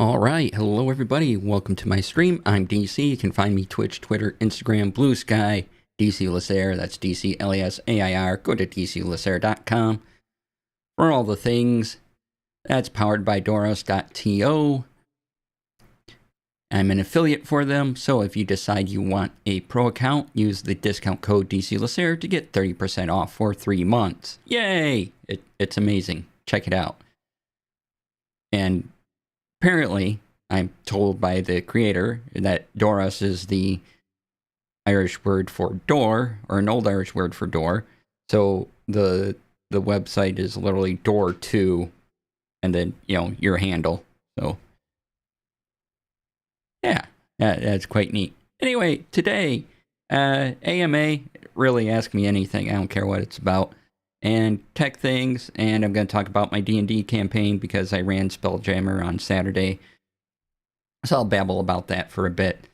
All right, hello everybody. Welcome to my stream. I'm DC. You can find me Twitch, Twitter, Instagram, Blue Sky, DC Lasair. That's DCLASAIR. Go to DCLasair.com for all the things. That's powered by Doros.to. I'm an affiliate for them, so if you decide you want a pro account, use the discount code DCLasair to get 30% off for 3 months. Yay! It's amazing. Check it out. And apparently, I'm told by the creator that Doros is the Irish word for door, or an old Irish word for door. So the website is literally door to, and then, your handle. So, yeah, that's quite neat. Anyway, today, AMA, really ask me anything. I don't care what it's about. And tech things, and I'm going to talk about my D&D campaign because I ran Spelljammer on Saturday. So I'll babble about that for a bit.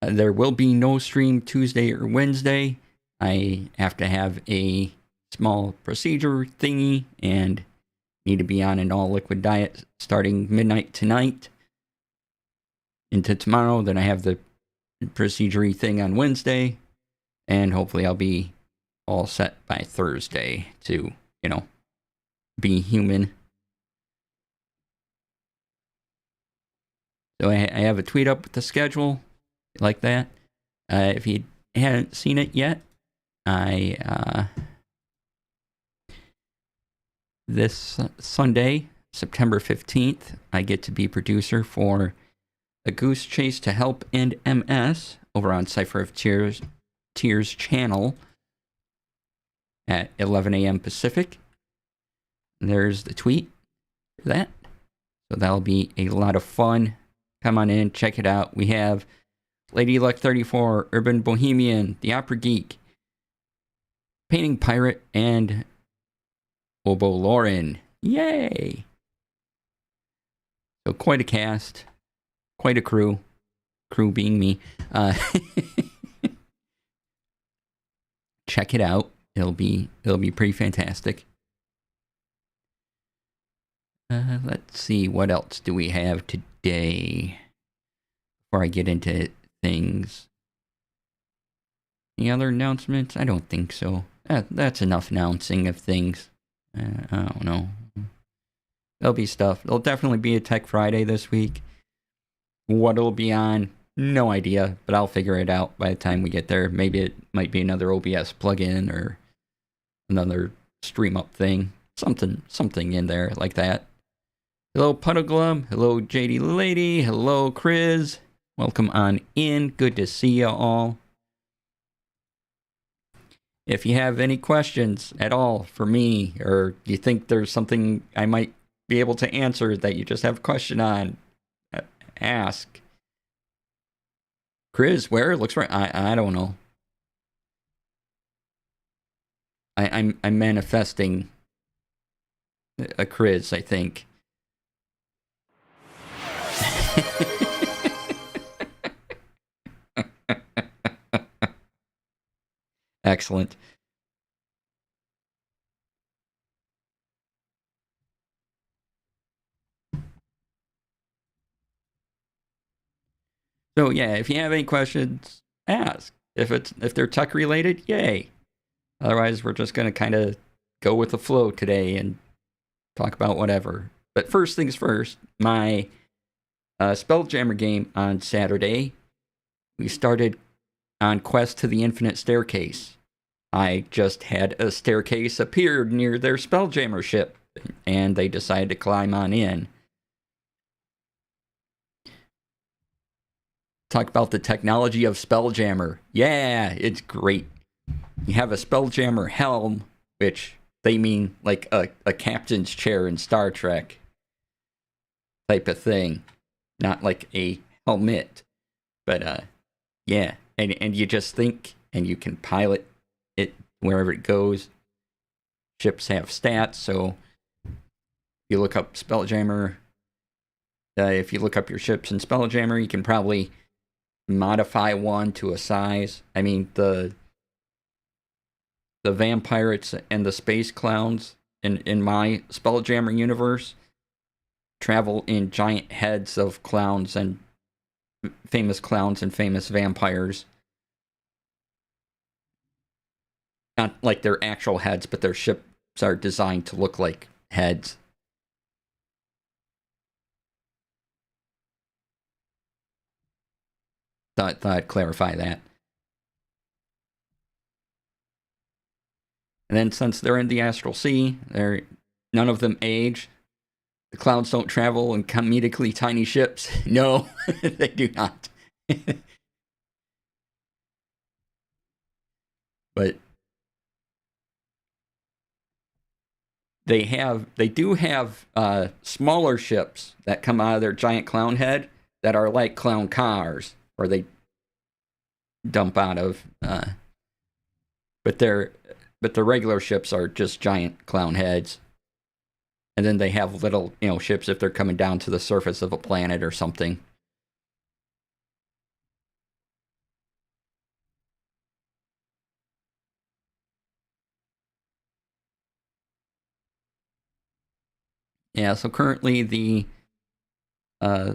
There will be no stream Tuesday or Wednesday. I have to have a small procedure thingy and need to be on an all-liquid diet starting midnight tonight into tomorrow. Then I have the procedure thing on Wednesday, and hopefully I'll be all set by Thursday to, be human. So I have a tweet up with the schedule, like that. If you haven't seen it yet, this Sunday, September 15th, I get to be producer for A Goose Chase to Help End MS over on Cypher of Tears channel at 11 a.m. Pacific. There's the tweet for that. So that'll be a lot of fun. Come on in, check it out. We have Lady Luck 34, Urban Bohemian, The Opera Geek, Painting Pirate, and Obo Lauren. Yay! So quite a cast, quite a crew. Crew being me. Check it out. It'll be pretty fantastic. Let's see, what else do we have today before I get into things? Any other announcements? I don't think so. That's enough announcing of things. I don't know. There'll be stuff. There'll definitely be a Tech Friday this week. What it'll be on, no idea, but I'll figure it out by the time we get there. Maybe it might be another OBS plugin or another stream up thing. Something in there like that. Hello, Puddleglum. Hello, JD Lady. Hello, Chris. Welcome on in. Good to see you all. If you have any questions at all for me, or you think there's something I might be able to answer that you just have a question on, ask. Chris, where? Looks right. I don't know. I'm manifesting a Chris, I think. Excellent. So yeah, if you have any questions, ask. If they're tech related, yay. Otherwise, we're just gonna kind of go with the flow today and talk about whatever. But first things first, my Spelljammer game on Saturday, we started on Quest to the Infinite Staircase. I just had a staircase appear near their Spelljammer ship, and they decided to climb on in. Talk about the technology of Spelljammer. Yeah, it's great. You have a Spelljammer helm, which they mean like a captain's chair in Star Trek type of thing. Not like a helmet. But, yeah. And you just think, and you can pilot it wherever it goes. Ships have stats, so you look up Spelljammer. If you look up your ships in Spelljammer, you can probably modify one to a size. I mean, the vampirates and the space clowns in my Spelljammer universe, travel in giant heads of clowns and famous vampires. Not like their actual heads, but their ships are designed to look like heads. Thought I'd clarify that. And then since they're in the astral sea, none of them age. The clowns don't travel in comedically tiny ships. No, they do not. But they do have smaller ships that come out of their giant clown head that are like clown cars, or they dump out of. But the regular ships are just giant clown heads. And then they have little, ships if they're coming down to the surface of a planet or something. Yeah, so currently the uh,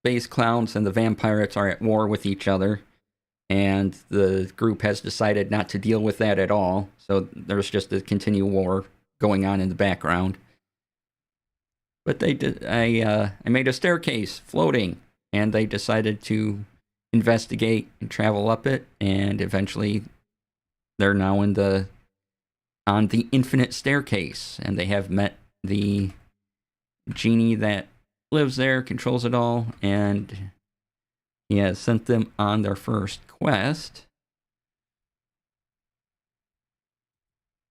space clowns and the vampirates are at war with each other, and the group has decided not to deal with that at all. So there's just a continual war going on in the background. But they did. I made a staircase floating, and they decided to investigate and travel up it, and eventually they're now on the infinite staircase, and they have met the genie that lives there, controls it all, and he has sent them on their first quest.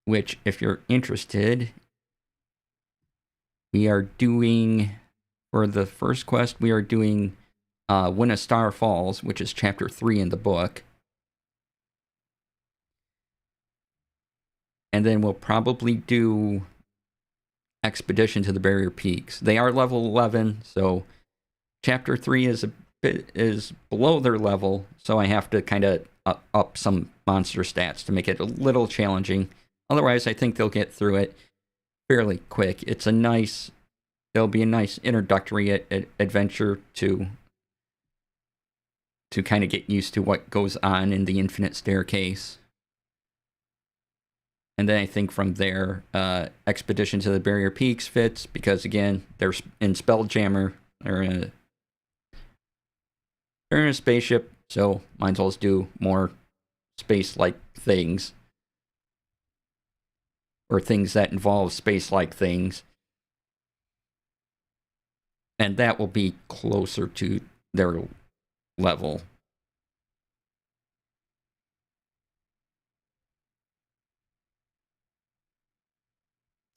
Which, if you're interested, we are doing, for the first quest, we are doing When a Star Falls, which is chapter 3 in the book. And then we'll probably do Expedition to the Barrier Peaks. They are level 11, so chapter 3 is below their level, so I have to kind of up some monster stats to make it a little challenging. Otherwise, I think they'll get through it fairly quick. It'll be a nice introductory adventure to kind of get used to what goes on in the infinite staircase. And then I think from there, Expedition to the Barrier Peaks fits, because again, they're in Spelljammer. They're in a spaceship, so might as well do more space-like things. Or things that involve space-like things. And that will be closer to their level.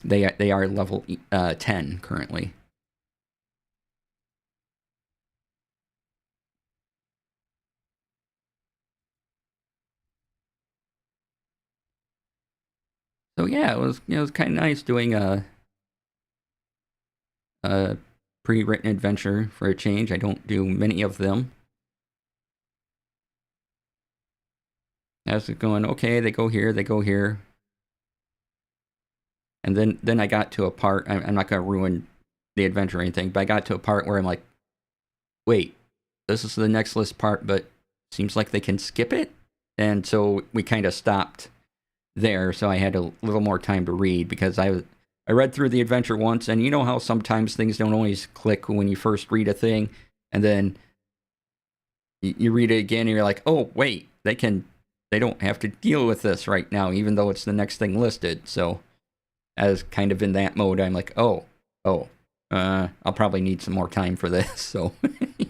They are level 10 currently. So yeah, it was kind of nice doing a pre-written adventure for a change. I don't do many of them. I was going, okay, they go here. And then I got to a part, I'm not going to ruin the adventure or anything, but I got to a part where I'm like, wait, this is the next list part, but seems like they can skip it? And so we kind of stopped there, so I had a little more time to read, because I read through the adventure once, and you know how sometimes things don't always click when you first read a thing, and then you read it again, and you're like, oh, wait, they don't have to deal with this right now, even though it's the next thing listed. So as kind of in that mode, I'm like, I'll probably need some more time for this. So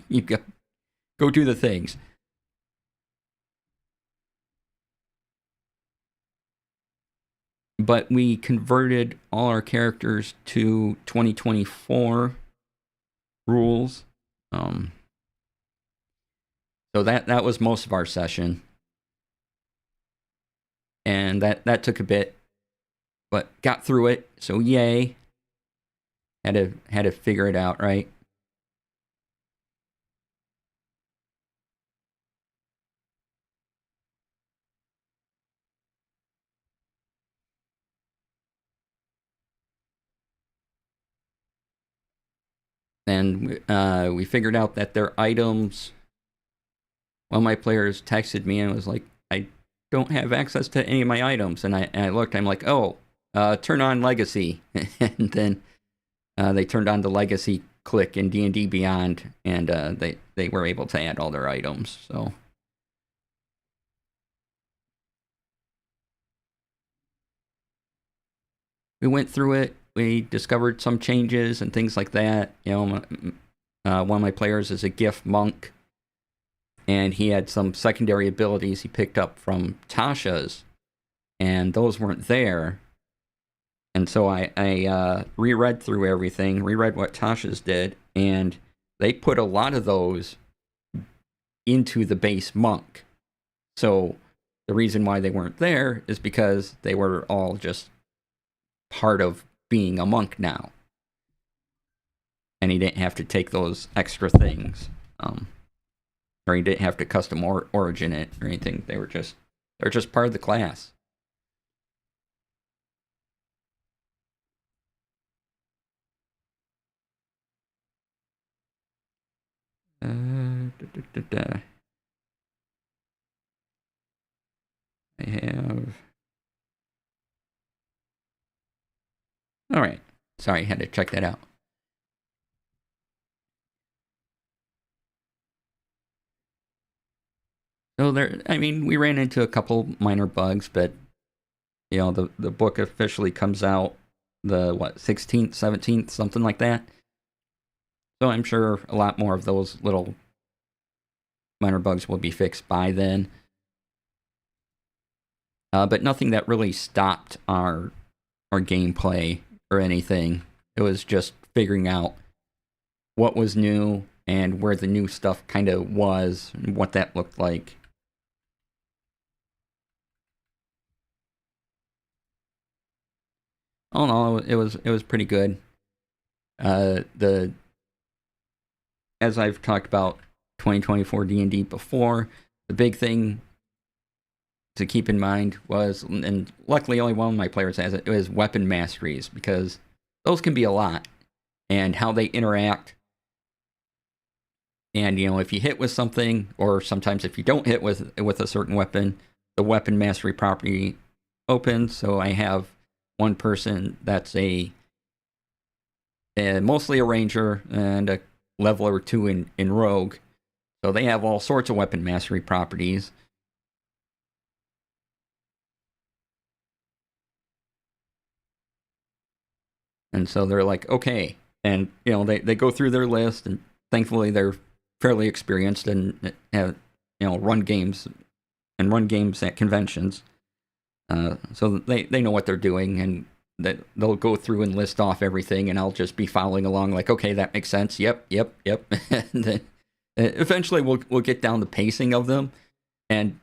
you go do the things. But we converted all our characters to 2024 rules. So that was most of our session. And that took a bit, but got through it. So yay. Had to figure it out, right? And we figured out that their items. One of my players texted me and was like, "I don't have access to any of my items." And I looked. I'm like, "Oh, turn on Legacy." And then they turned on the Legacy click in D&D Beyond, and they were able to add all their items. So we went through it. We discovered some changes and things like that. One of my players is a gift monk, and he had some secondary abilities he picked up from Tasha's, and those weren't there. And so I reread through everything, reread what Tasha's did, and they put a lot of those into the base monk. So the reason why they weren't there is because they were all just part of being a monk now. And he didn't have to take those extra things. Or he didn't have to custom origin it or anything. They're just part of the class. I have. All right. Sorry, I had to check that out. So we ran into a couple minor bugs, but the book officially comes out the 16th, 17th, something like that. So I'm sure a lot more of those little minor bugs will be fixed by then. But nothing that really stopped our gameplay or anything. It was just figuring out what was new and where the new stuff kind of was and what that looked like. All in all, it was pretty good. As I've talked about 2024 D&D before, the big thing to keep in mind was, and luckily only one of my players has it, was weapon masteries, because those can be a lot, and how they interact. And if you hit with something, or sometimes if you don't hit with a certain weapon, the weapon mastery property opens. So I have one person that's mostly a ranger and a level or 2 in rogue. So they have all sorts of weapon mastery properties. And so they're like, okay. And, they go through their list, and thankfully they're fairly experienced and have, run games at conventions. So they know what they're doing, and that they'll go through and list off everything, and I'll just be following along like, okay, that makes sense. Yep. And then eventually we'll get down the pacing of them. And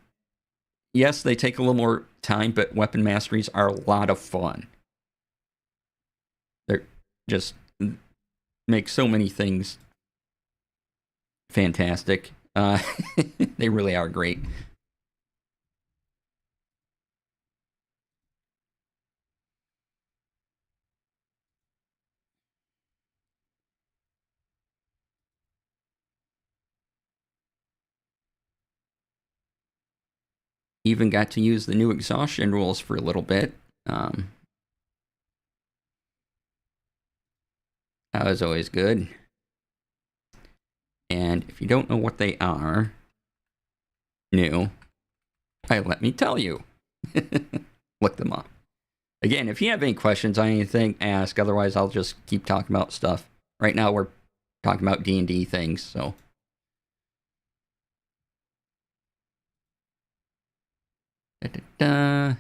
yes, they take a little more time, but weapon masteries are a lot of fun. They're just make so many things fantastic. They really are great. Even got to use the new exhaustion rules for a little bit. That was always good. And if you don't know what they are, let me tell you. Look them up. Again, if you have any questions on anything, ask. Otherwise, I'll just keep talking about stuff. Right now, we're talking about D&D things, so. Da-da-da.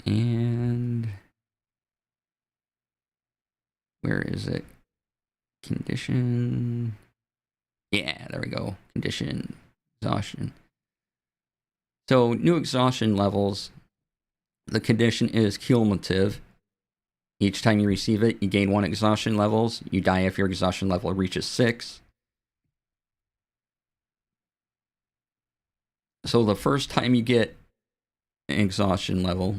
And where is it? Condition. Yeah, there we go. Condition, exhaustion. So new exhaustion levels. The condition is cumulative. Each time you receive it, you gain 1 exhaustion levels. You die if your exhaustion level reaches 6. So the first time you get an exhaustion level,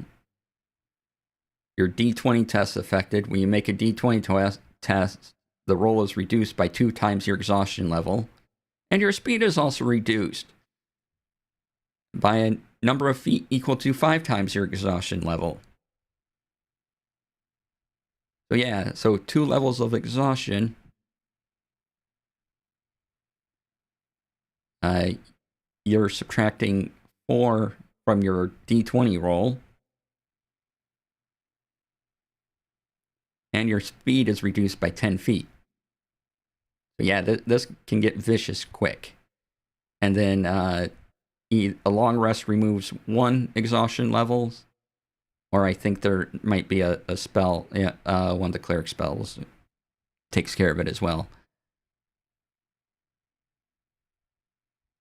your D20 test affected. When you make a D20 test, the roll is reduced by 2 times your exhaustion level, and your speed is also reduced by a number of feet equal to 5 times your exhaustion level. So yeah, so 2 levels of exhaustion. You're subtracting 4 from your D20 roll, and your speed is reduced by 10 feet. So yeah, this can get vicious quick. And then a long rest removes 1 exhaustion levels, or I think there might be a spell, one of the cleric spells takes care of it as well.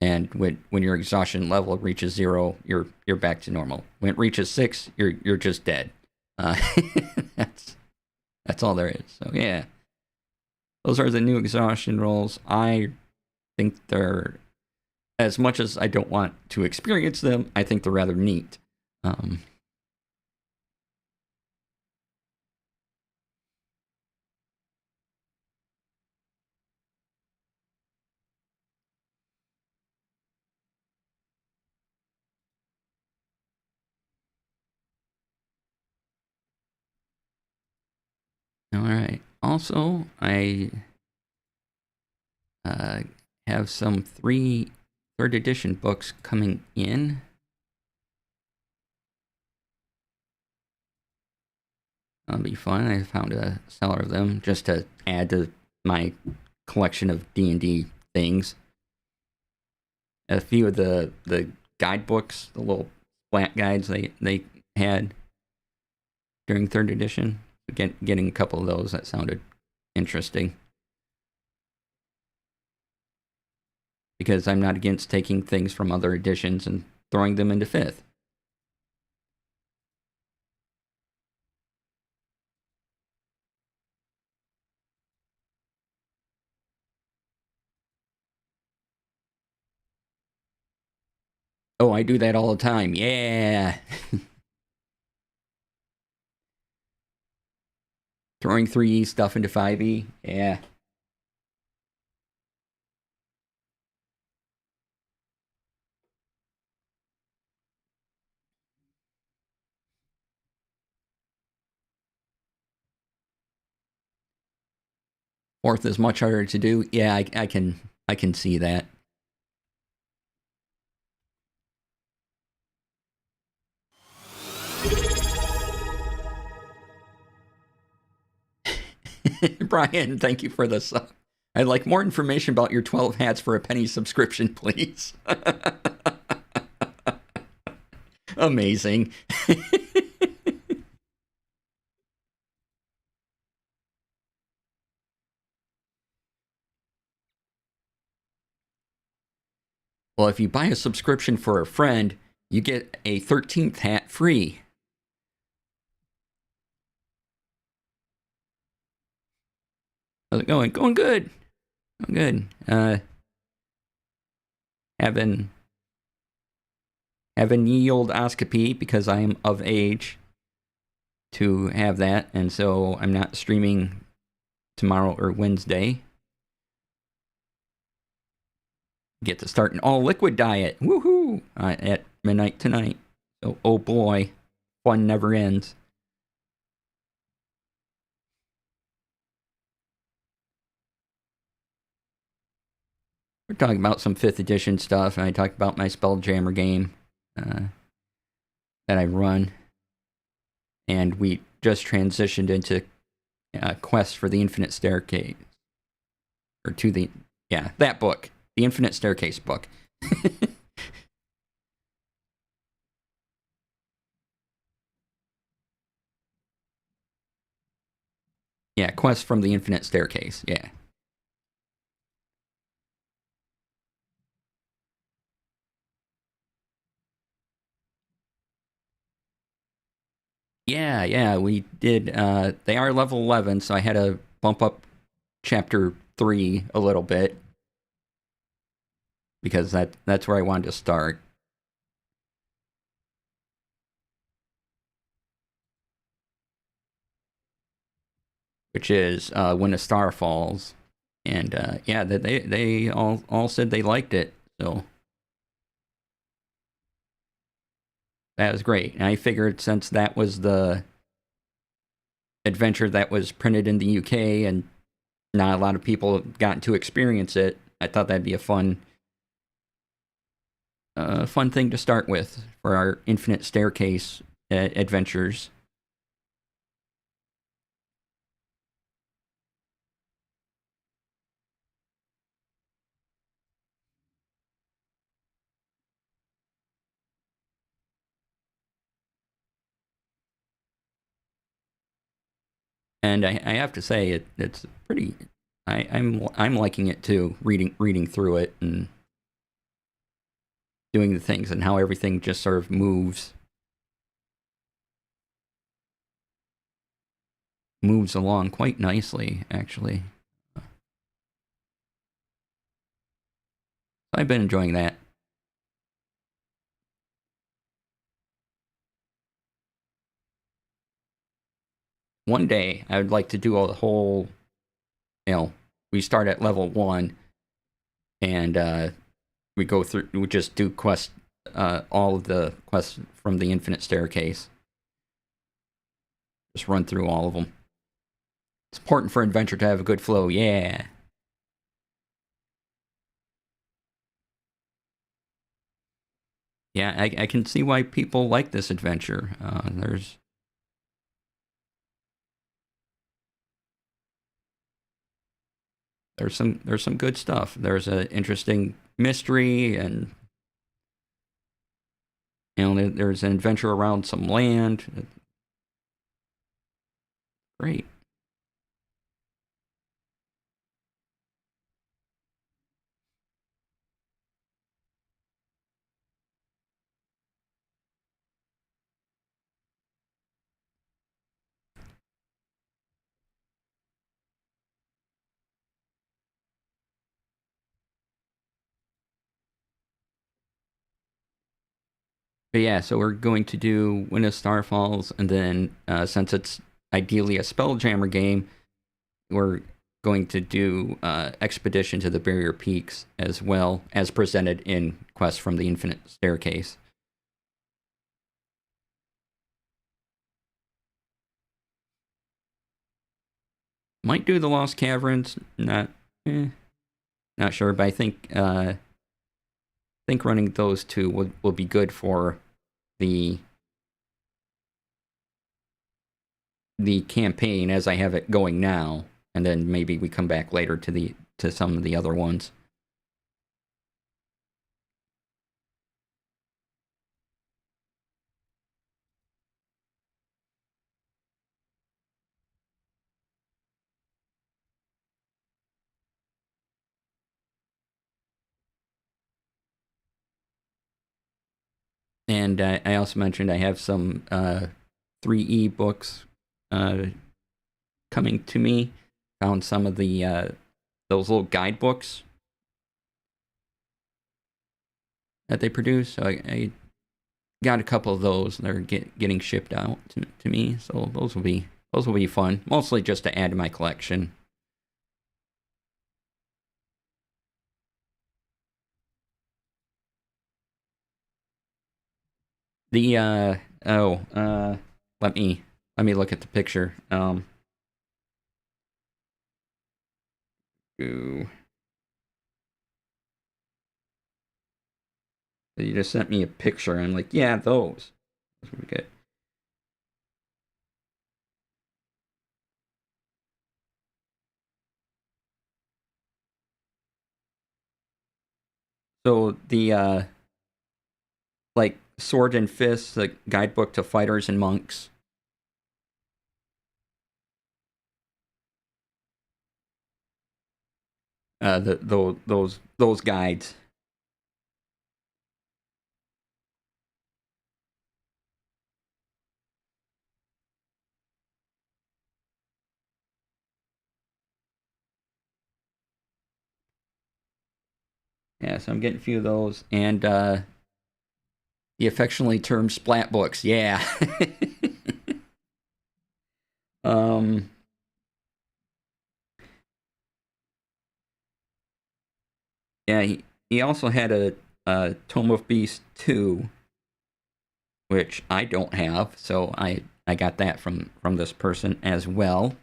And when your exhaustion level reaches 0, you're back to normal. When it reaches 6, you're just dead. That's all there is. So yeah, those are the new exhaustion rolls. I think they're, as much as I don't want to experience them, I think they're rather neat. All right. Also, I have some 3 third edition books coming in. That'll be fun. I found a seller of them just to add to my collection of D&D things. A few of the guidebooks, the little flat guides they had during third edition. Getting a couple of those, that sounded interesting. Because I'm not against taking things from other editions and throwing them into 5th. Oh, I do that all the time. Yeah. Throwing 3E stuff into 5E. Yeah. Fourth is much harder to do. Yeah, I can see that. Brian, thank you for the sub. I'd like more information about your 12 hats for a penny subscription, please. Amazing. Well, if you buy a subscription for a friend, you get a 13th hat free. How's it going? Going good. Going good. Having yieldscopy because I am of age to have that, and so I'm not streaming tomorrow or Wednesday. Get to start an all liquid diet. Woohoo! At midnight tonight. So, oh boy, fun never ends. We're talking about some 5th edition stuff, and I talked about my Spelljammer game that I run. And we just transitioned into Quest for the Infinite Staircase. Or to the, that book. The Infinite Staircase book. Yeah, Quest from the Infinite Staircase, yeah. Yeah, we did. They are level 11, so I had to bump up chapter 3 a little bit because that's where I wanted to start. which is When a Star Falls, and yeah, they all said they liked it, so that was great. And I figured since that was the adventure that was printed in the UK and not a lot of people have gotten to experience it, I thought that'd be a fun thing to start with for our Infinite Staircase adventures. And I have to say it's pretty. I'm liking it too. Reading through it and doing the things and how everything just sort of moves along quite nicely, actually. So I've been enjoying that. One day I would like to do a whole. You know, we start at level 1 and we go through. We just do quests, all of the quests from the Infinite Staircase. Just run through all of them. It's important for adventure to have a good flow. Yeah. Yeah, I can see why people like this adventure. There's some good stuff. There's an interesting mystery, and there's an adventure around some land. Great. But yeah, so we're going to do When a Star Falls, and then since it's ideally a Spelljammer game, we're going to do Expedition to the Barrier Peaks as well as presented in Quest from the Infinite Staircase. Might do the Lost Caverns. Not sure, but I think running those two will be good for the campaign as I have it going now, and then maybe we come back later to some of the other ones. And I also mentioned I have some 3E books uh, coming to me. Found some of the those little guidebooks that they produce. So I got a couple of those. They're getting shipped out to me. So those will be fun. Mostly just to add to my collection. The oh let me look at the picture. Ooh, you just sent me a picture. I'm like, yeah, those. Those would be good. So the like Sword and Fist, the guidebook to fighters and monks. Those guides. Yeah, so I'm getting a few of those, and the affectionately termed splat books. Yeah. um, Yeah, he also had a Tome of Beast 2, which I don't have, so I got that from this person as well.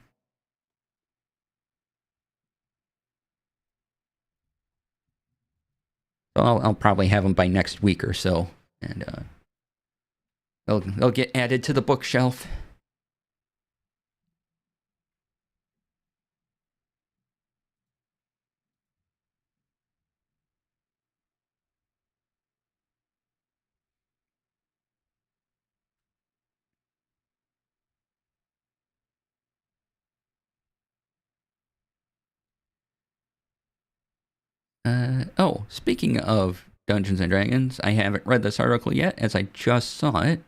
So I'll probably have them by next week or so, and they'll get added to the bookshelf. Oh, speaking of Dungeons and Dragons, I haven't read this article yet, as I just saw it,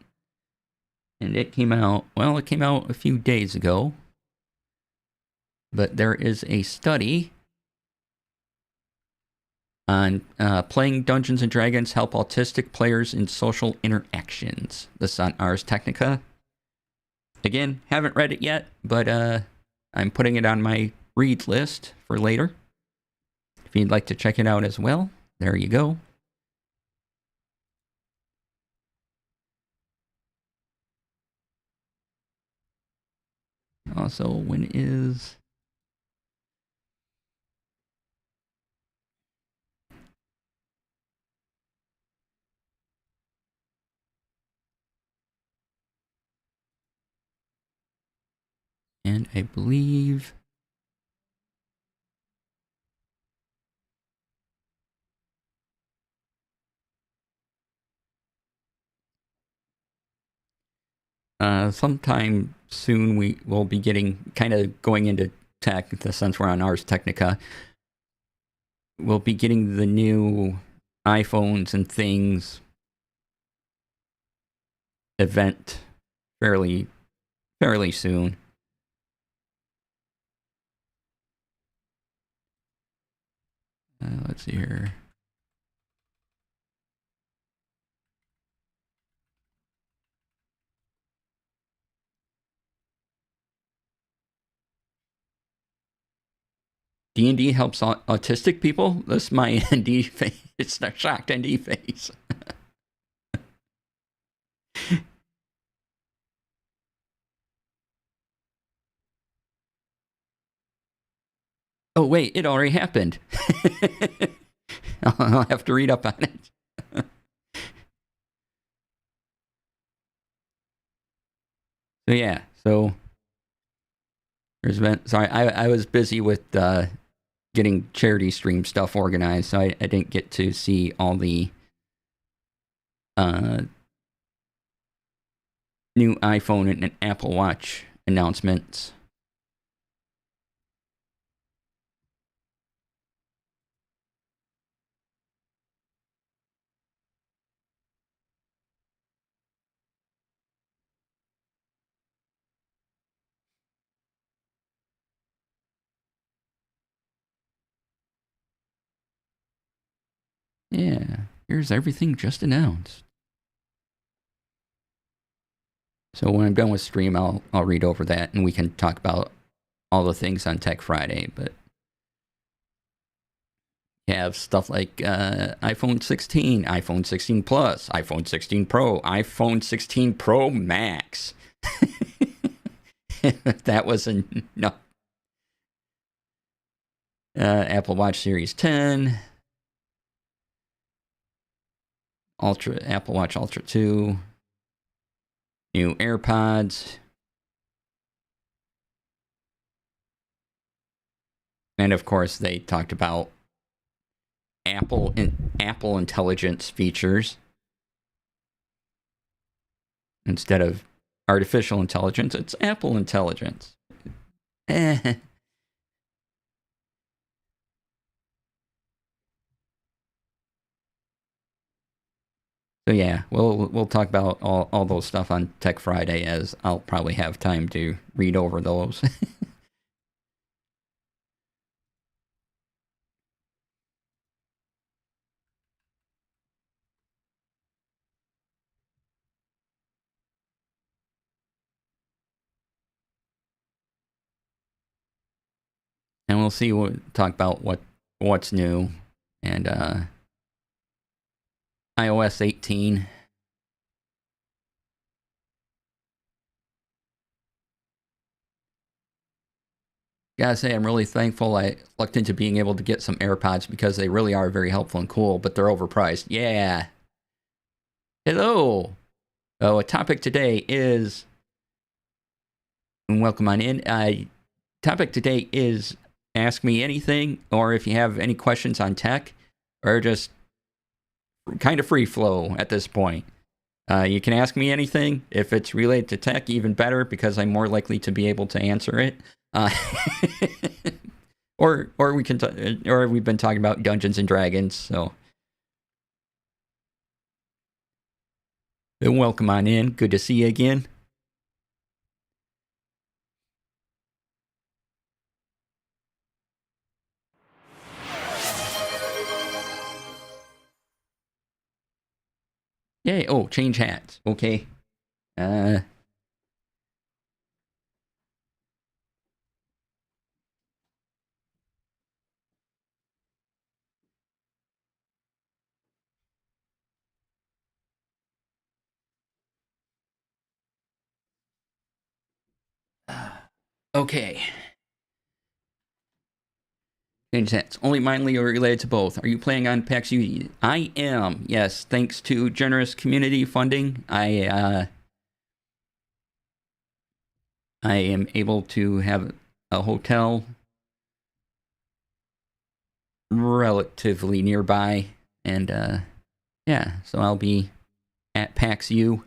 and it came out. Well, it came out a few days ago, but there is a study on playing Dungeons and Dragons help autistic players in social interactions. This is on Ars Technica. Again, haven't read it yet, but I'm putting it on my read list for later. If you'd like to check it out as well, there you go. Also, when is... And I believe... sometime soon we will be getting, kind of going into tech, since we're on Ars Technica, we'll be getting the new iPhones and things event fairly soon. Let's see here. D&D helps autistic people? That's my ND face. It's a shocked ND face. Oh, wait, it already happened. I'll have to read up on it. So, yeah, so there's been... Sorry, I was busy with getting charity stream stuff organized, so I didn't get to see all the new iPhone and Apple Watch announcements. Yeah, here's everything just announced. So when I'm done with stream, I'll read over that, and we can talk about all the things on Tech Friday. But you have stuff like iPhone 16, iPhone 16 Plus, iPhone 16 Pro, iPhone 16 Pro Max. That was no. Apple Watch Series 10, Ultra, Apple Watch Ultra 2, new AirPods, and of course they talked about Apple intelligence features instead of artificial intelligence. It's Apple intelligence. So yeah, we'll talk about all those stuff on Tech Friday, as I'll probably have time to read over those. And we'll talk about what's new. and iOS 18. Gotta say, I'm really thankful I looked into being able to get some AirPods because they really are very helpful and cool, but they're overpriced. Yeah. Hello. Oh, a topic today is, and welcome on in. Topic today is ask me anything, or if you have any questions on tech, or just kind of free flow at this point. You can ask me anything. If it's related to tech, even better, because I'm more likely to be able to answer it. Or we can or we've been talking about Dungeons and Dragons, so welcome on in. Good to see you again. Yay! Oh, change hats. Okay. Okay. Change hats. Only mildly related to both. Are you planning on PAX U? I am. Yes, thanks to generous community funding, I am able to have a hotel relatively nearby, and yeah, so I'll be at PAX U.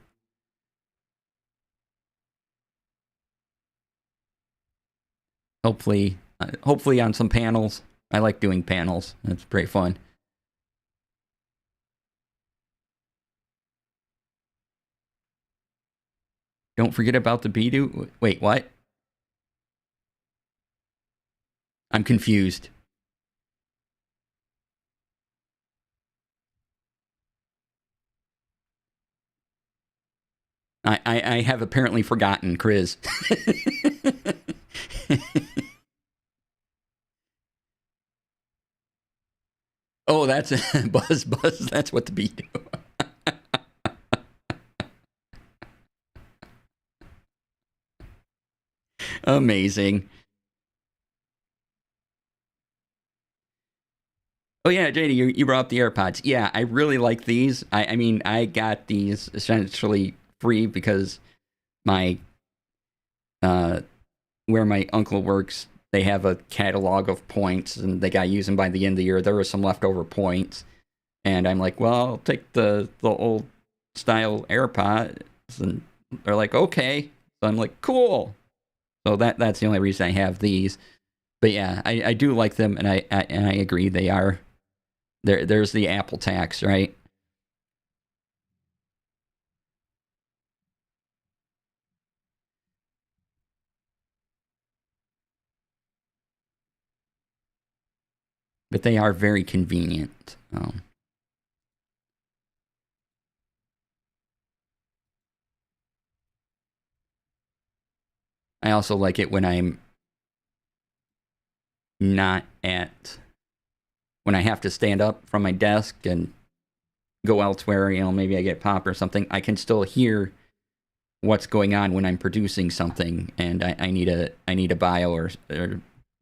Hopefully on some panels. I like doing panels. It's pretty fun. Don't forget about the Beedoo. Wait, what? I'm confused. I have apparently forgotten, Chris. Oh, that's Buzz. That's what the bee do. Amazing. Oh yeah, JD, you brought up the AirPods. Yeah, I really like these. I mean, I got these essentially free because my where my uncle works, they have a catalog of points, and they got to use them by the end of the year. There were some leftover points, and I'm like, well, I'll take the old style AirPods, and they're like, okay. So I'm like, cool. So that's the only reason I have these. But yeah, I do like them, and I agree they are. There's the Apple tax, right? But they are very convenient. I also like it when I'm not at when I have to stand up from my desk and go elsewhere. You know, maybe I get pop or something. I can still hear what's going on when I'm producing something, and I need a bio or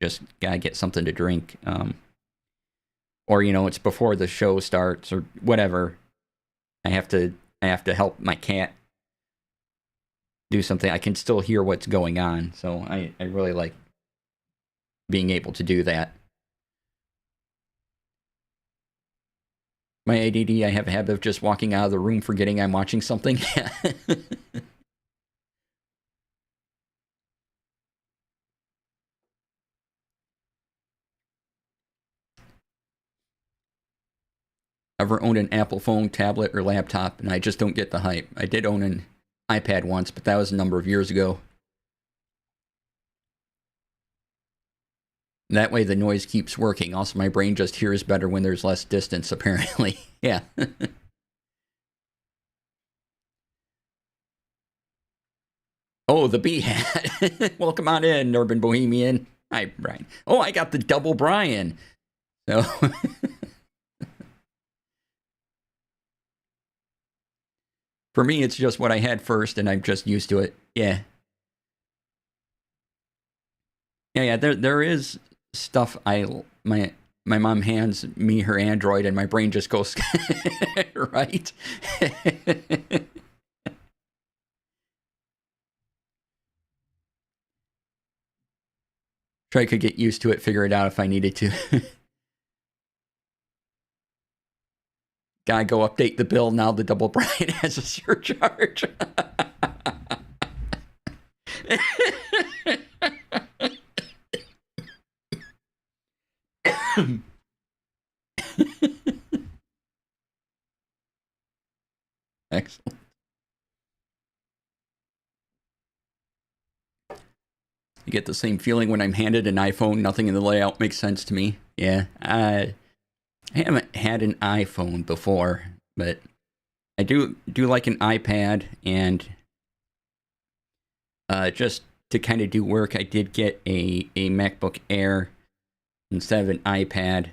just gotta get something to drink. Or you know, it's before the show starts or whatever. I have to help my cat do something. I can still hear what's going on, so I really like being able to do that. My ADD, I have a habit of just walking out of the room forgetting I'm watching something. Ever owned an Apple phone, tablet, or laptop, and I just don't get the hype. I did own an iPad once, but that was a number of years ago. That way the noise keeps working. Also, my brain just hears better when there's less distance, apparently. Yeah. Oh, the bee hat. Welcome on in, Urban Bohemian. Hi, Brian. Oh, I got the double Brian. So For me, it's just what I had first, and I'm just used to it. Yeah. Yeah. There is stuff my mom hands me her Android, and my brain just goes right. Try could get used to it, figure it out if I needed to. Gotta go update the bill now. The double bright has a surcharge. Excellent. You get the same feeling when I'm handed an iPhone. Nothing in the layout makes sense to me. Yeah, I haven't had an iPhone before, but I do like an iPad, and just to kind of do work, I did get a MacBook Air instead of an iPad.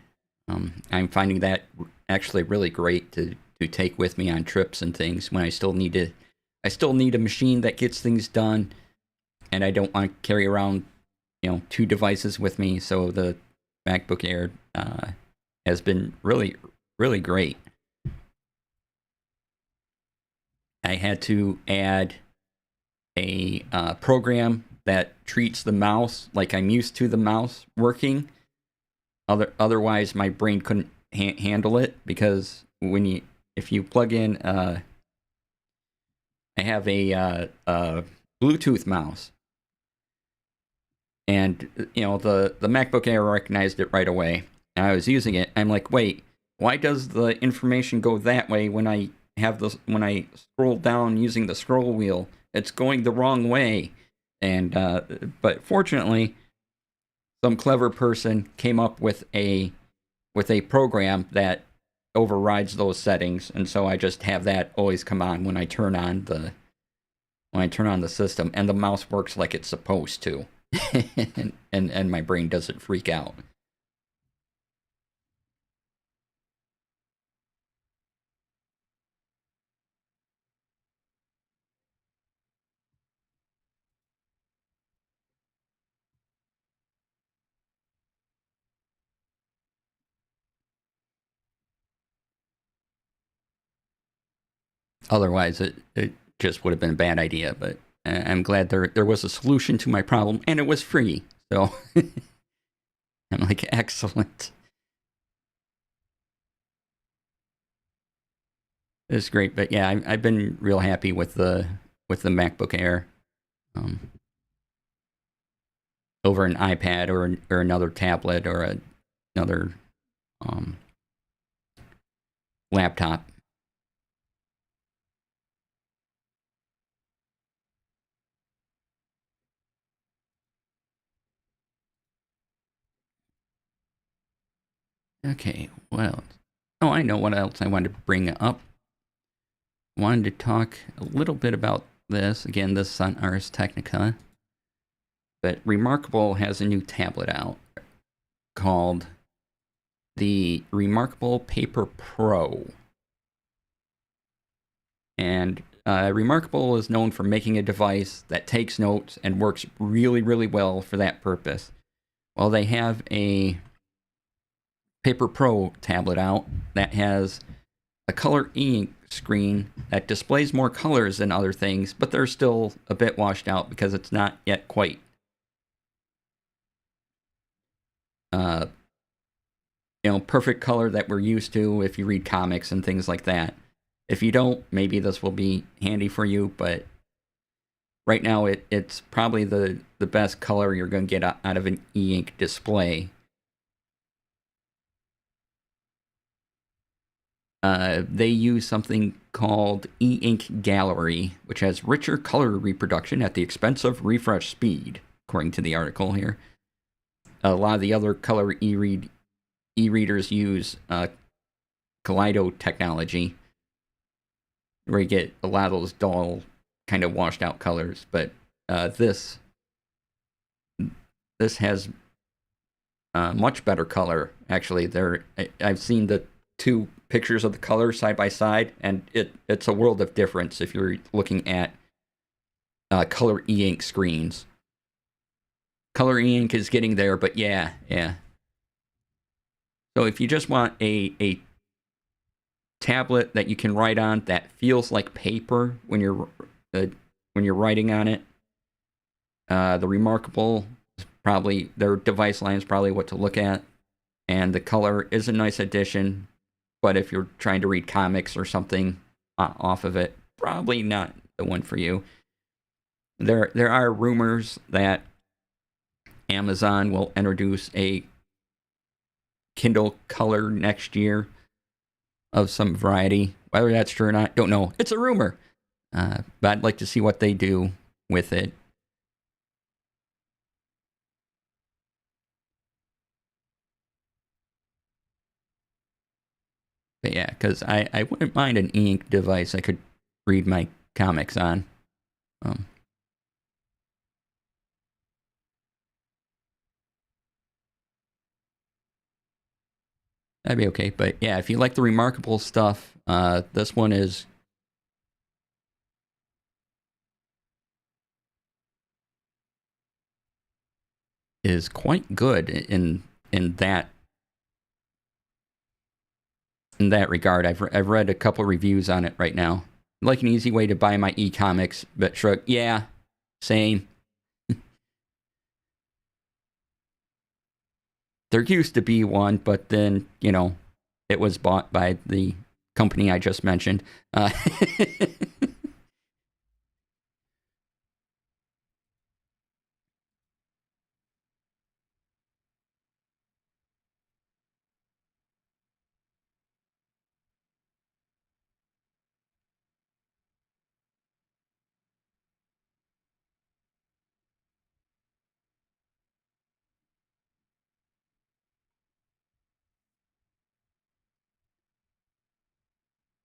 I'm finding that actually really great to take with me on trips and things when I still need a machine that gets things done, and I don't want to carry around, two devices with me. So the MacBook Air has been really, really great. I had to add a program that treats the mouse like I'm used to the mouse working. Otherwise, my brain couldn't handle it, because if you plug in, I have a Bluetooth mouse, and the MacBook Air recognized it right away. And I was using it. I'm like, wait, why does the information go that way when I scroll down using the scroll wheel? It's going the wrong way. And but fortunately, some clever person came up with a program that overrides those settings, and so I just have that always come on when I turn on the system, and the mouse works like it's supposed to. and my brain doesn't freak out. Otherwise, it just would have been a bad idea. But I'm glad there was a solution to my problem, and it was free. So I'm like, excellent. It's great. But yeah, I've been real happy with the MacBook Air over an iPad or another tablet or another laptop. Okay, well, oh, I know what else I wanted to bring up. Wanted to talk a little bit about this. Again, this is on Ars Technica. But Remarkable has a new tablet out called the Remarkable Paper Pro. And Remarkable is known for making a device that takes notes and works really, really well for that purpose. Well, they have a Paper Pro tablet out that has a color e-ink screen that displays more colors than other things, but they're still a bit washed out because it's not yet quite perfect color that we're used to if you read comics and things like that. If you don't, maybe this will be handy for you, but right now it's probably the best color you're going to get out of an e-ink display. They use something called e-ink gallery, which has richer color reproduction at the expense of refresh speed, according to the article here. A lot of the other color e-readers use Kaleido technology, where you get a lot of those dull, kind of washed out colors. But this has much better color. Actually, I've seen the two pictures of the colors side by side, and it's a world of difference if you're looking at color e-ink screens. Color e-ink is getting there, but yeah. So if you just want a tablet that you can write on that feels like paper when you're writing on it, the Remarkable is probably, their device line is probably what to look at, and the color is a nice addition. But if you're trying to read comics or something off of it, probably not the one for you. There are rumors that Amazon will introduce a Kindle Color next year of some variety. Whether that's true or not, don't know. It's a rumor. But I'd like to see what they do with it. But yeah, because I wouldn't mind an e-ink device I could read my comics on. That'd be okay. But yeah, if you like the Remarkable stuff, this one is quite good in that regard. I've read a couple reviews on it right now. Like an easy way to buy my e-comics, but shrug. Yeah, same. There used to be one, but then it was bought by the company I just mentioned.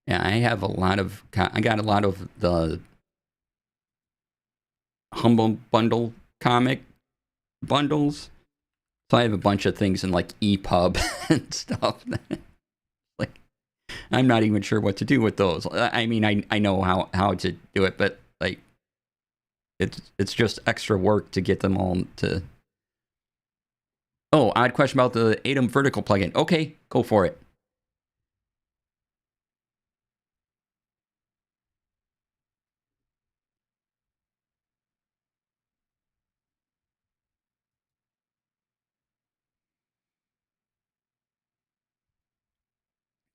Yeah, I have a lot of. I got a lot of the Humble Bundle comic bundles. So I have a bunch of things in like EPUB and stuff. Like I'm not even sure what to do with those. I mean, I know how to do it, but like it's just extra work to get them all to. Oh, odd question about the Atom Vertical plugin. Okay, go for it.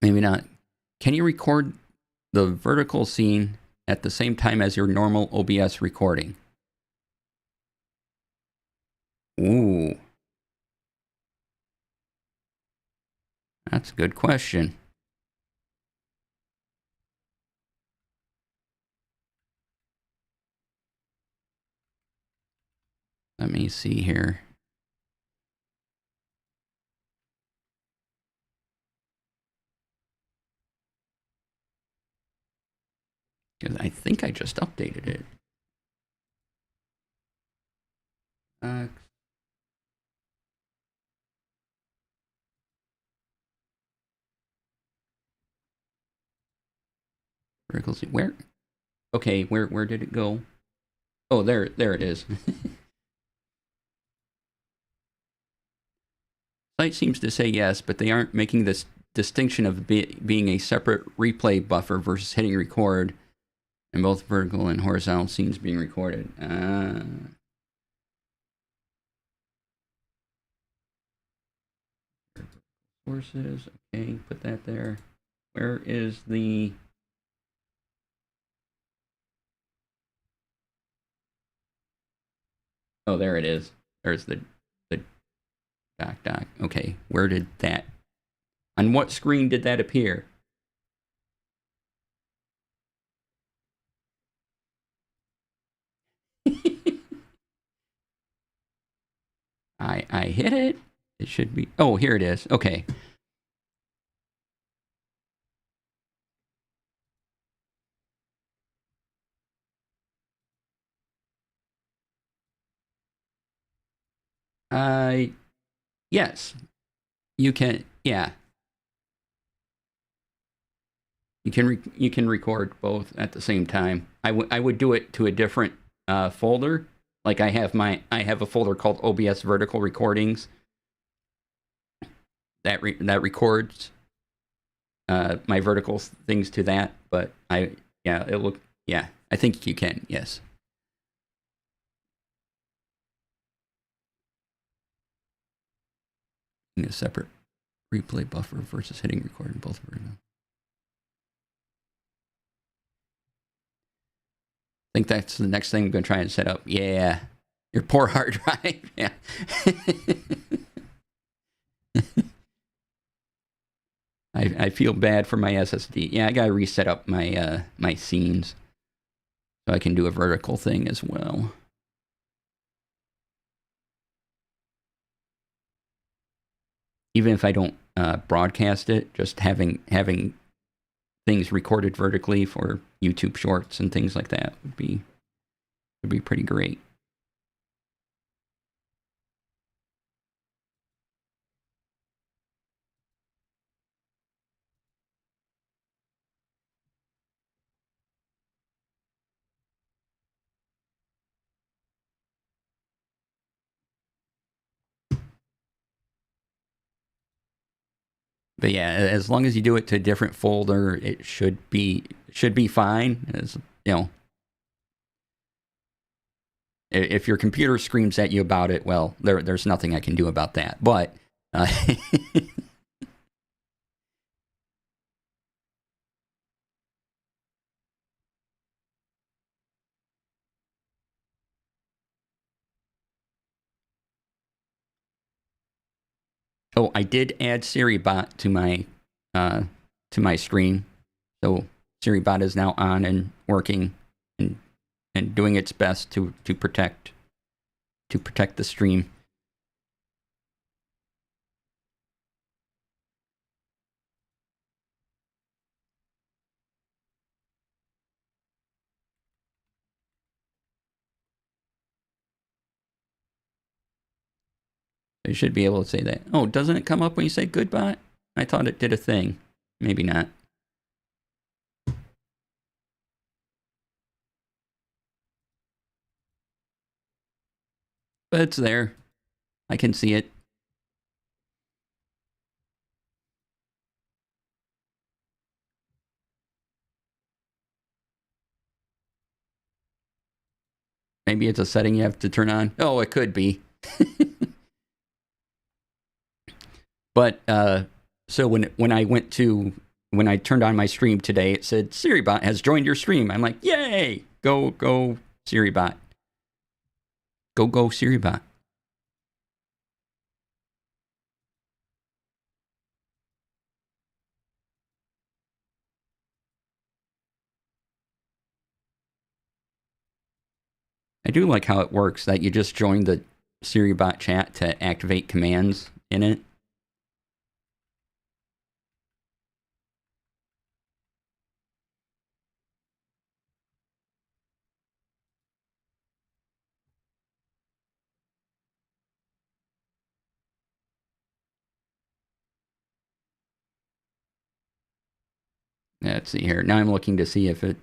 Maybe not. Can you record the vertical scene at the same time as your normal OBS recording? Ooh, that's a good question. Let me see here. Because I think I just updated it. Vertical scene. Where? Okay, where did it go? Oh, there it is. Site seems to say yes, but they aren't making this distinction of being a separate replay buffer versus hitting record, and both vertical and horizontal scenes being recorded. Sources. Okay, put that there. Where is the? Oh, there it is. There's the doc. Okay, where did that? On what screen did that appear? I hit it. It should be. Oh, here it is. Okay. Yes, you can. Yeah. you can record both at the same time. I would do it to a different folder. Like I have a folder called OBS Vertical Recordings that records my vertical things to that. But I think you can, yes. In a separate replay buffer versus hitting record in both versions. I think that's the next thing I'm going to try and set up. Yeah, your poor hard drive. Yeah. I feel bad for my SSD. Yeah, I got to reset up my my scenes so I can do a vertical thing as well. Even if I don't broadcast it, just having things recorded vertically for YouTube Shorts and things like that would be pretty great. But yeah, as long as you do it to a different folder, it should be fine. As you know, if your computer screams at you about it, well, there's nothing I can do about that. But oh, I did add SiriBot to my stream, so SiriBot is now on and working and doing its best to protect the stream. I should be able to say that. Oh, doesn't it come up when you say goodbye? I thought it did a thing. Maybe not. But it's there. I can see it. Maybe it's a setting you have to turn on. Oh, it could be. But so when I turned on my stream today, it said SiriBot has joined your stream. I'm like, yay! Go SiriBot. Go SiriBot. I do like how it works, that you just join the SiriBot chat to activate commands in it. Let's see here. Now I'm looking to see if it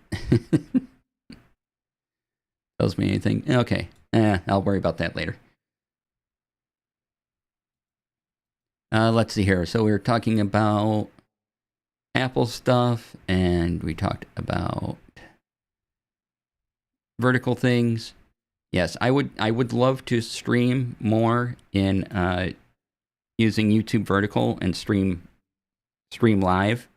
tells me anything. Okay. I'll worry about that later. Let's see here. So we were talking about Apple stuff, and we talked about vertical things. Yes, I would love to stream more in using YouTube Vertical and stream live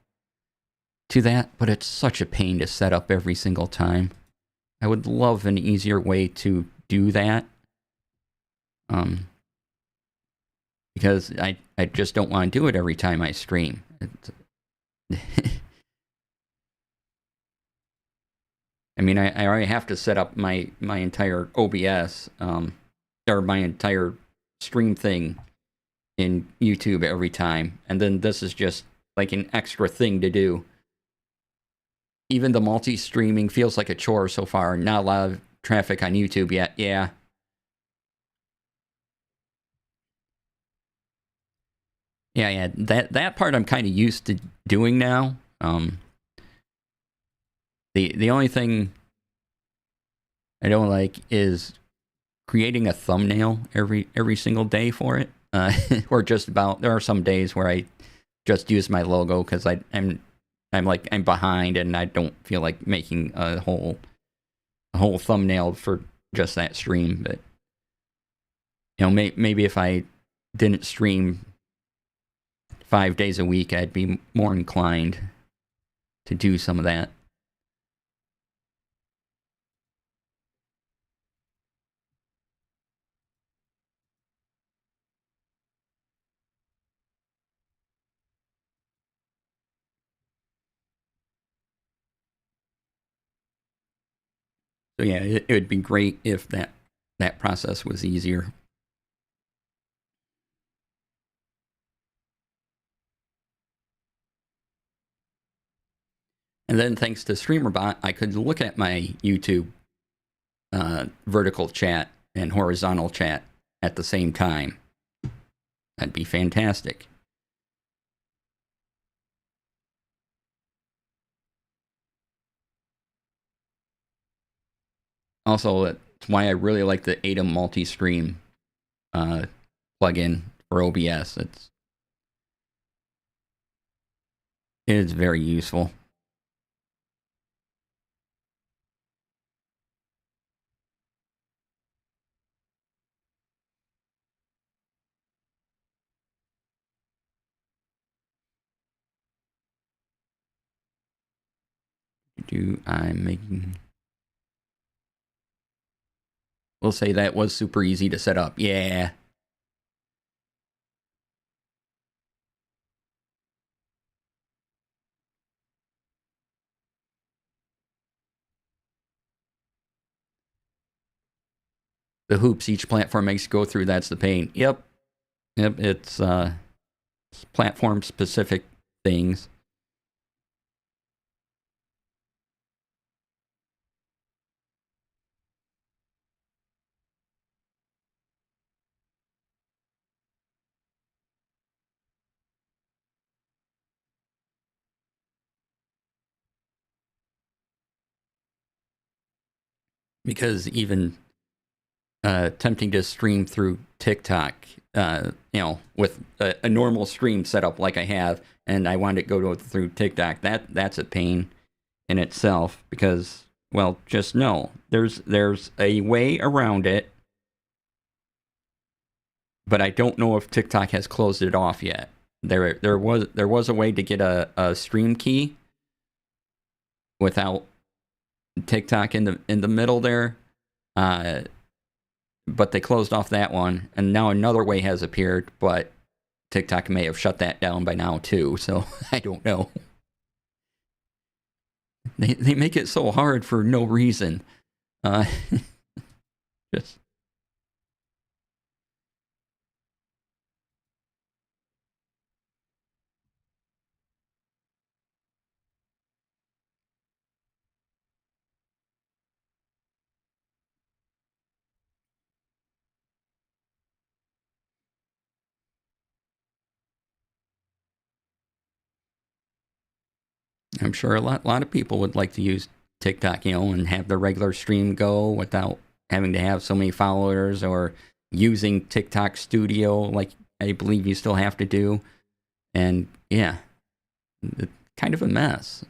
to that, but it's such a pain to set up every single time. I would love an easier way to do that. Because I just don't want to do it every time I stream. I mean, I already have to set up my entire OBS or my entire stream thing in YouTube every time, and then this is just like an extra thing to do. Even the multi-streaming feels like a chore so far. Not a lot of traffic on YouTube yet. Yeah. Yeah. That part I'm kind of used to doing now. The only thing I don't like is creating a thumbnail every single day for it. Or just about. There are some days where I just use my logo because I'm behind and I don't feel like making a whole thumbnail for just that stream. But maybe if I didn't stream 5 days a week, I'd be more inclined to do some of that. So yeah, it would be great if that process was easier. And then thanks to StreamerBot, I could look at my YouTube vertical chat and horizontal chat at the same time. That'd be fantastic. Also, that's why I really like the ATEM multi-stream plugin for OBS. It is very useful. I'm making. We'll say that was super easy to set up. Yeah. The hoops each platform makes you go through, that's the pain. Yep. It's platform specific things. Because even attempting to stream through TikTok, with a normal stream setup like I have, and I wanted to go through TikTok, that's a pain in itself because, well, just know there's a way around it, but I don't know if TikTok has closed it off yet. There was a way to get a stream key without TikTok in the middle there. But they closed off that one, and now another way has appeared, but TikTok may have shut that down by now too, so I don't know. They make it so hard for no reason. Just I'm sure a lot of people would like to use TikTok, and have their regular stream go without having to have so many followers or using TikTok Studio like I believe you still have to do. And yeah, it's kind of a mess.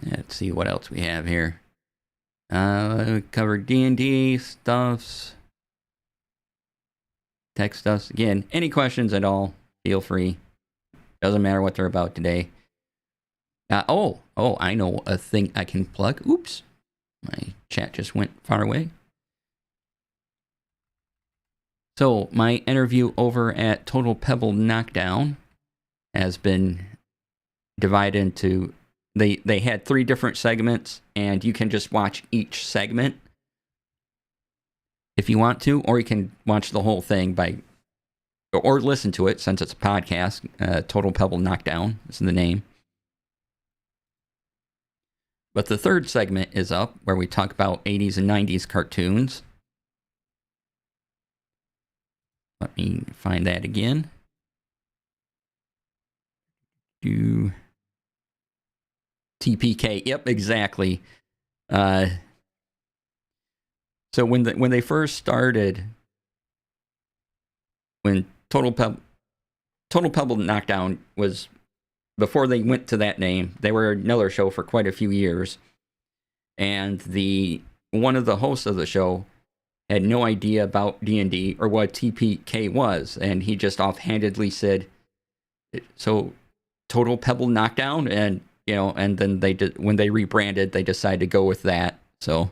Let's see what else we have here. We covered D&D stuffs, tech stuffs. Again, any questions at all, feel free. Doesn't matter what they're about today. I know a thing I can plug. Oops, my chat just went far away. So my interview over at Total Pebble Knockdown has been divided into, they had 3 different segments, and you can just watch each segment if you want to, or you can watch the whole thing or listen to it since it's a podcast. Total Pebble Knockdown is the name. But the 3rd segment is up, where we talk about 80s and 90s cartoons. Let me find that again. TPK. Yep, exactly. So when they first started, when Total Pebble Knockdown was, before they went to that name, they were another show for quite a few years, and one of the hosts of the show had no idea about D&D or what TPK was, and he just offhandedly said, "So, Total Pebble Knockdown," and and then when they rebranded, they decided to go with that. So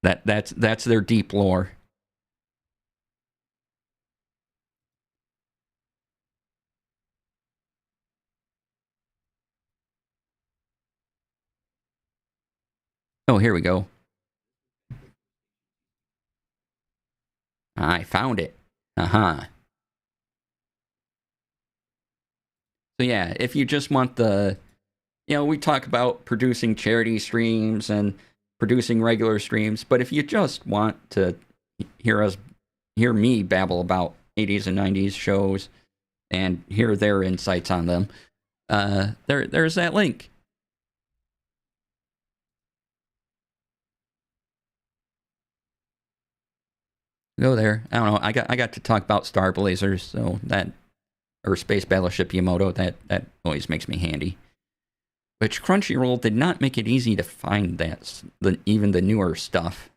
that's their deep lore. Oh, here we go. I found it. So yeah, if you just want we talk about producing charity streams and producing regular streams, but if you just want to hear me babble about 80s and 90s shows and hear their insights on them, there's that link. Go there. I don't know. I got to talk about Star Blazers, so that, or Space Battleship Yamato, that always makes me handy. Which Crunchyroll did not make it easy to find even the newer stuff.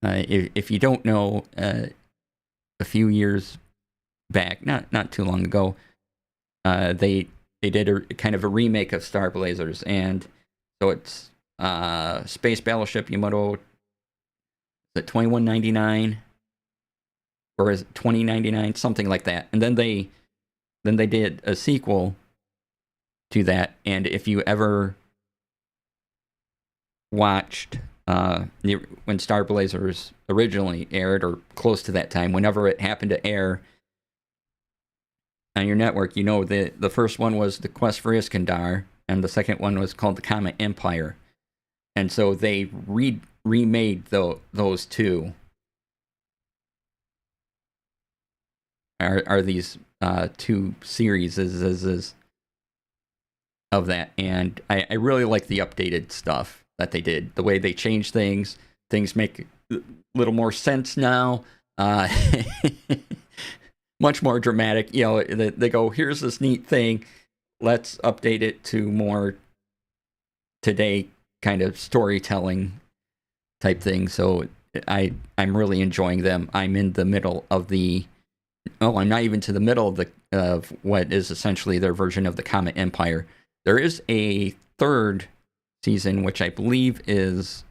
If you don't know, a few years back, not too long ago, they did a kind of a remake of Star Blazers, and so it's Space Battleship Yamato. Is it $21.99 or is it $20.99, something like that? And then they did a sequel to that, and if you ever watched when Star Blazers originally aired, or close to that time, whenever it happened to air on your network, the first one was The Quest for Iskandar, and the second one was called The Comet Empire. And so they remade those two. Are these 2 series of that, and I really like the updated stuff that they did. The way they changed things make a little more sense now. Much more dramatic. They go, here's this neat thing, let's update it to more today kind of storytelling type thing. So I'm really enjoying them. I'm in the middle of I'm not even to the middle of what is essentially their version of the Comet Empire. There is a 3rd season, which I believe is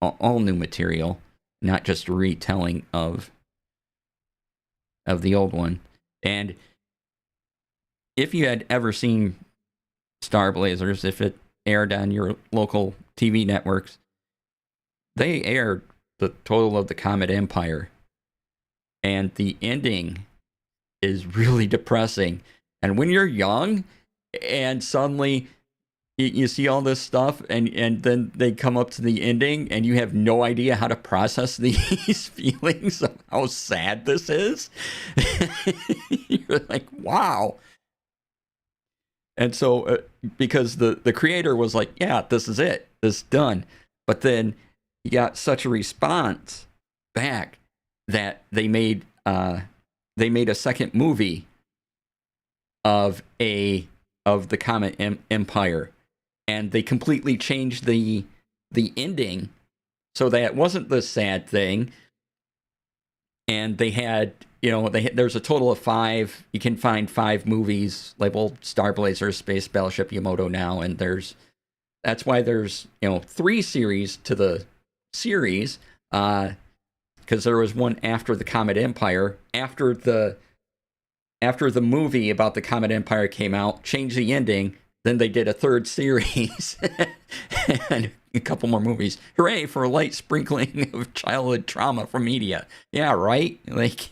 all new material, not just a retelling of the old one. And if you had ever seen Star Blazers, if it aired on your local TV networks, they aired the total of the Comet Empire, and the ending is really depressing. And when you're young and suddenly you see all this stuff, and then they come up to the ending, and you have no idea how to process these feelings of how sad this is. You're like, wow. And so, because the creator was like, yeah, this is it, this is done. But then he got such a response back that they made a second movie of the Comet Empire, and they completely changed the ending so that it wasn't the sad thing. And they had, there's a total of 5. You can find 5 movies labeled Star Blazers, Space Battleship Yamato now, and that's why there's 3 series to the series, because there was one after the Comet Empire. After the movie about the Comet Empire came out, changed the ending. Then they did a third series and a couple more movies. Hooray for a light sprinkling of childhood trauma from media. Yeah, right. Like,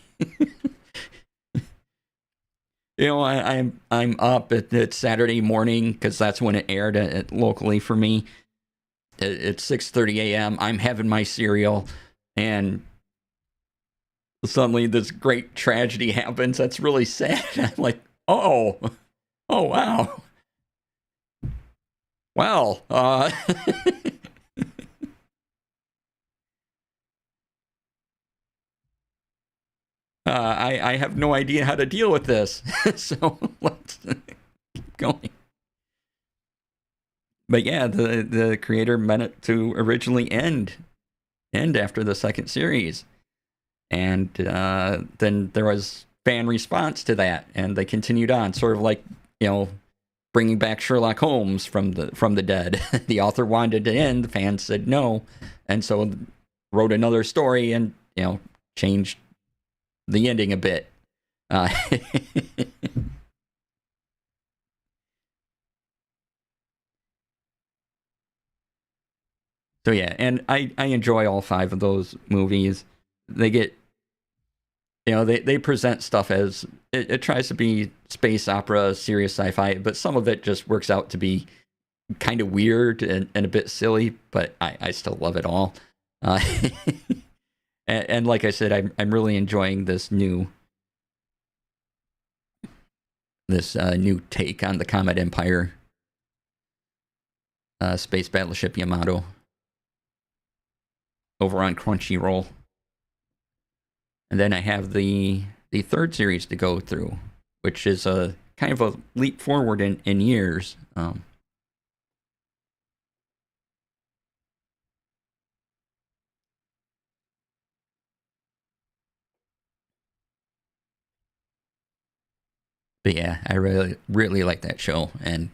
I'm up at Saturday morning because that's when it aired locally for me. It's 6:30 a.m. I'm having my cereal, and suddenly this great tragedy happens. That's really sad. I'm like, oh wow. Well, I have no idea how to deal with this. So let's keep going. But yeah, the creator meant it to originally end after the second series, and then there was fan response to that, and they continued on, sort of like bringing back Sherlock Holmes from the dead. The author wanted to end, the fans said no, and so wrote another story and changed the ending a bit. So yeah, and I enjoy all five of those movies. They get they present stuff as it tries to be space opera, serious sci-fi, but some of it just works out to be kind of weird and a bit silly, but I still love it all. Uh, and like I said, I'm really enjoying this new take on the Comet Empire space battleship Yamato over on Crunchyroll. And then I have the third series to go through, which is a kind of a leap forward in years. But yeah, I really like that show, and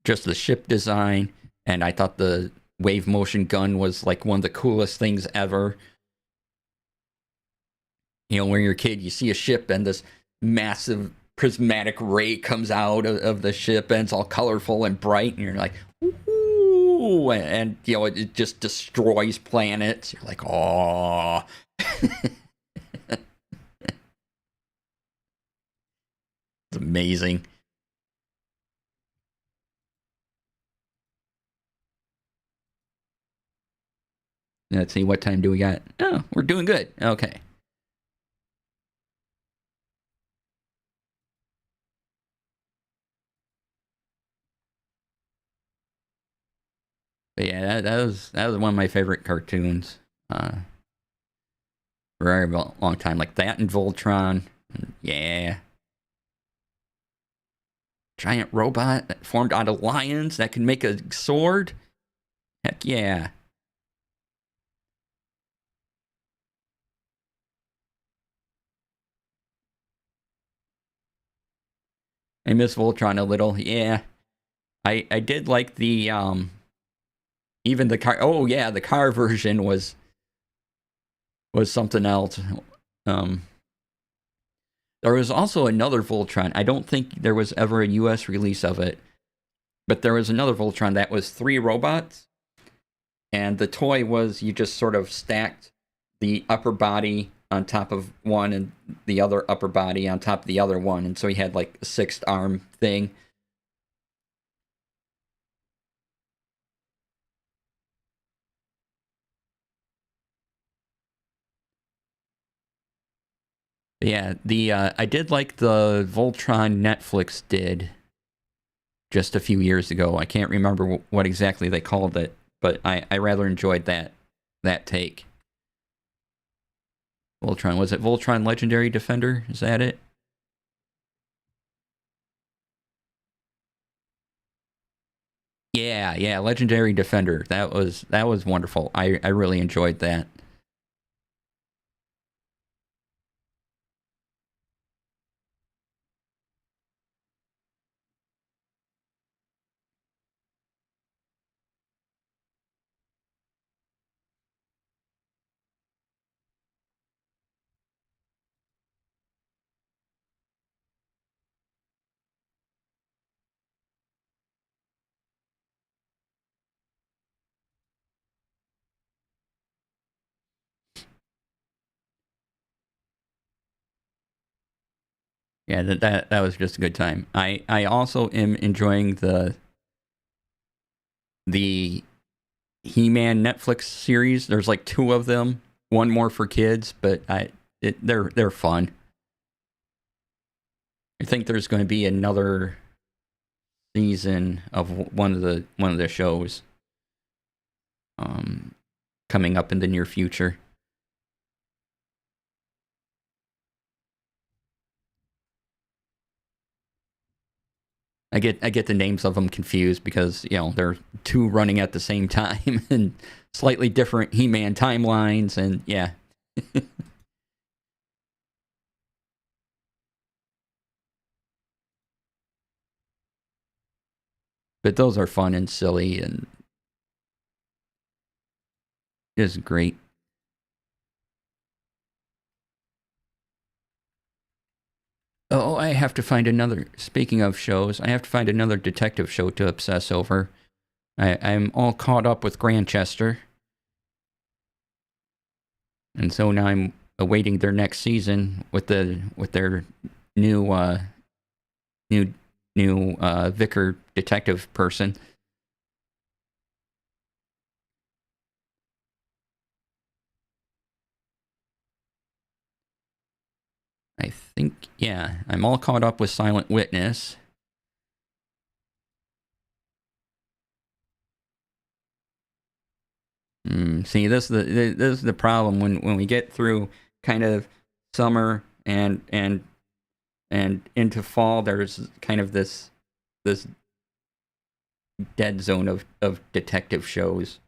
just the ship design, and I thought the wave motion gun was like one of the coolest things ever. When you're a kid, you see a ship and this massive prismatic ray comes out of the ship and it's all colorful and bright, and you're like, ooh, and it just destroys planets. You're like, oh. It's amazing. Let's see, what time do we got? Oh, we're doing good. Okay. But yeah, that was one of my favorite cartoons for a very long time. Like that and Voltron. Yeah. Giant robot that formed out of lions that can make a sword. Heck yeah. I miss Voltron a little. Yeah. I did like the even the car. Oh yeah, the car version was something else. Um there was also another Voltron. I don't think there was ever a US release of it, but there was another Voltron that was three robots, and the toy was you just sort of stacked the upper body on top of one and the other upper body on top of the other one, and so he had like a sixth arm thing. Yeah, the I did like the Voltron Netflix did just a few years ago. I can't remember what exactly they called it, but I rather enjoyed that take. Voltron, was it Voltron Legendary Defender? Is that it? Yeah, yeah, Legendary Defender. That was wonderful. I really enjoyed that. Yeah, that was just a good time. I also am enjoying the He-Man Netflix series. There's like 2 of them. One more for kids, but they're fun. I think there's going to be another season of one of the shows coming up in the near future. I get the names of them confused because they're 2 running at the same time and slightly different He-Man timelines, and yeah. But those are fun and silly and just great. Oh, I have to find another. Speaking of shows, I have to find another detective show to obsess over. I'm all caught up with Grantchester, and so now I'm awaiting their next season with their new new vicar detective person. I think, yeah, I'm all caught up with Silent Witness. See, this is the problem when we get through kind of summer and into fall. There's kind of this dead zone of detective shows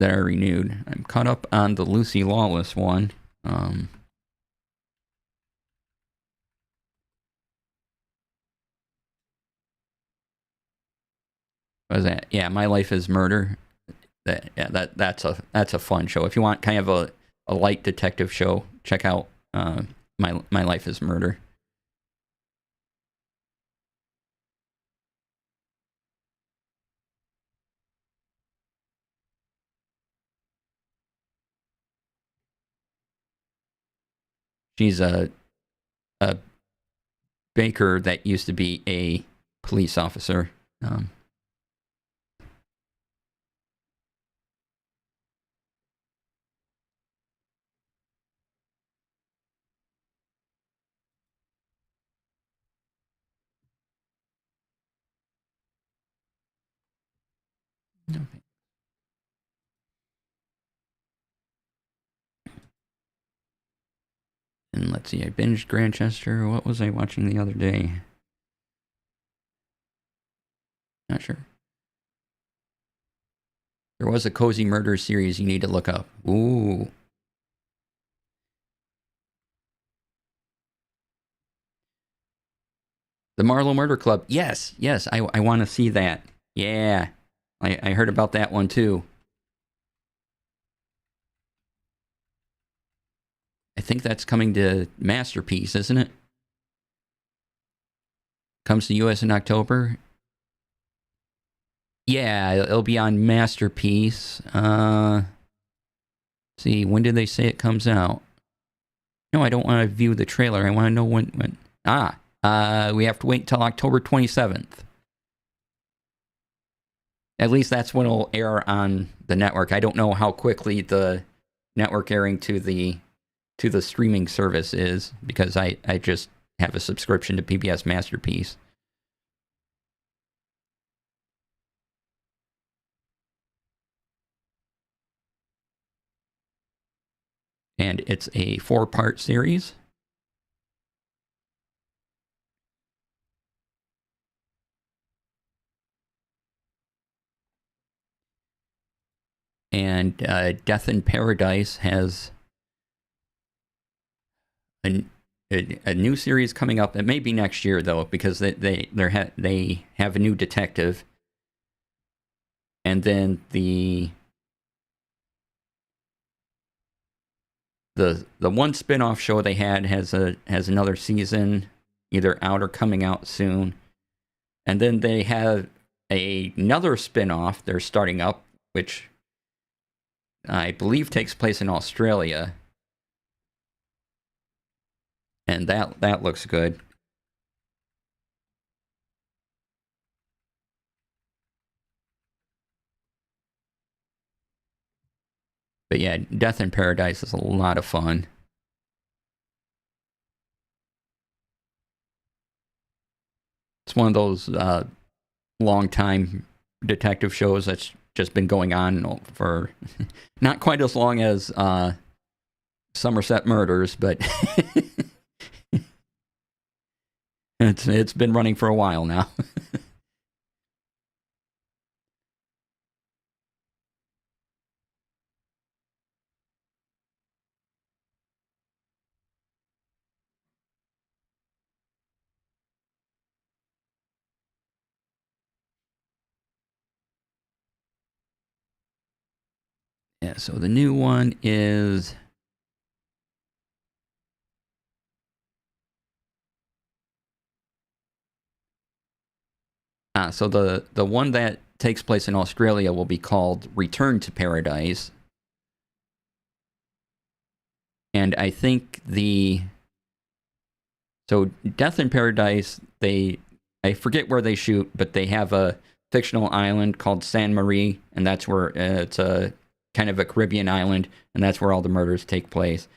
that are renewed. I'm caught up on the Lucy Lawless one. What was that? Yeah, My Life is Murder. That's a fun show. If you want kind of a light detective show, check out My Life is Murder. She's a baker that used to be a police officer. Okay. And let's see, I binged Grantchester. What was I watching the other day? Not sure. There was a Cozy Murder series you need to look up. Ooh. The Marlowe Murder Club. Yes, I want to see that. Yeah. I heard about that one too. I think that's coming to Masterpiece, isn't it? Comes to US in October. Yeah, it'll be on Masterpiece. See, when did they say it comes out? No, I don't want to view the trailer. I want to know when. We have to wait until October 27th. At least that's when it'll air on the network. I don't know how quickly the network airing to the streaming service is, because I just have a subscription to PBS Masterpiece. And it's a 4-part series. And Death in Paradise has a new series coming up. It may be next year though, because they have a new detective, and then the one spin-off show they had has another season either out or coming out soon, and then they have another spin-off they're starting up, which I believe takes place in Australia. and that looks good. But yeah, Death in Paradise is a lot of fun. It's one of those long time detective shows that's just been going on for not quite as long as Somerset Murders, but it's been running for a while now. Yeah, so the new one is so the one that takes place in Australia will be called Return to Paradise. And I think so Death in Paradise, I forget where they shoot, but they have a fictional island called San Marie, and that's where it's a kind of a Caribbean island, and that's where all the murders take place.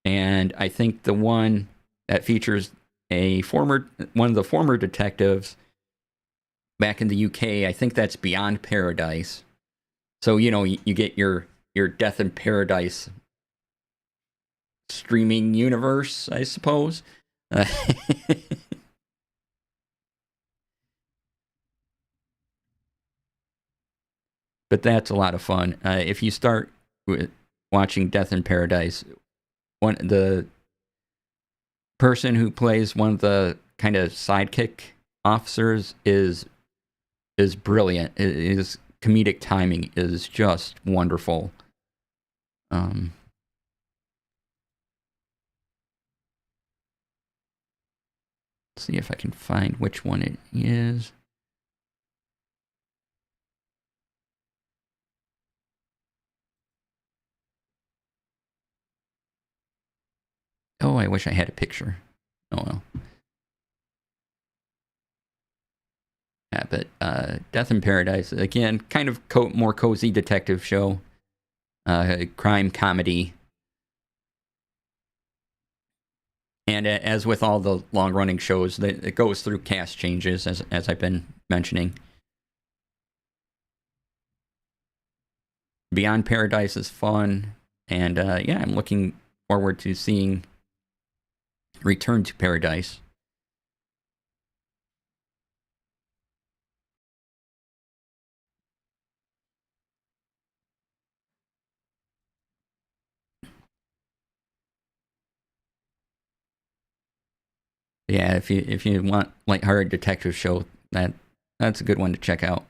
And I think the one that features one of the former detectives back in the UK, I think that's Beyond Paradise. So you get your Death in Paradise streaming universe, I suppose. But that's a lot of fun. If you start with watching Death in Paradise, the person who plays one of the kind of sidekick officers is brilliant. His comedic timing is just wonderful. Let's see if I can find which one it is. Oh, I wish I had a picture. Oh well. Yeah, but Death in Paradise, again, kind of more cozy detective show, crime comedy. And as with all the long-running shows, it goes through cast changes, as I've been mentioning. Beyond Paradise is fun, and yeah, I'm looking forward to seeing Return to Paradise. Yeah, if you want lighthearted detective show, that's a good one to check out.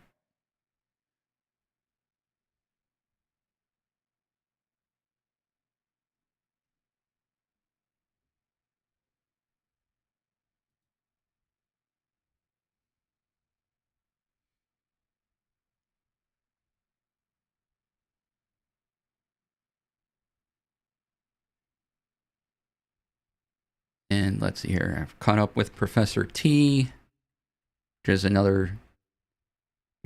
And let's see here. I've caught up with Professor T, which is another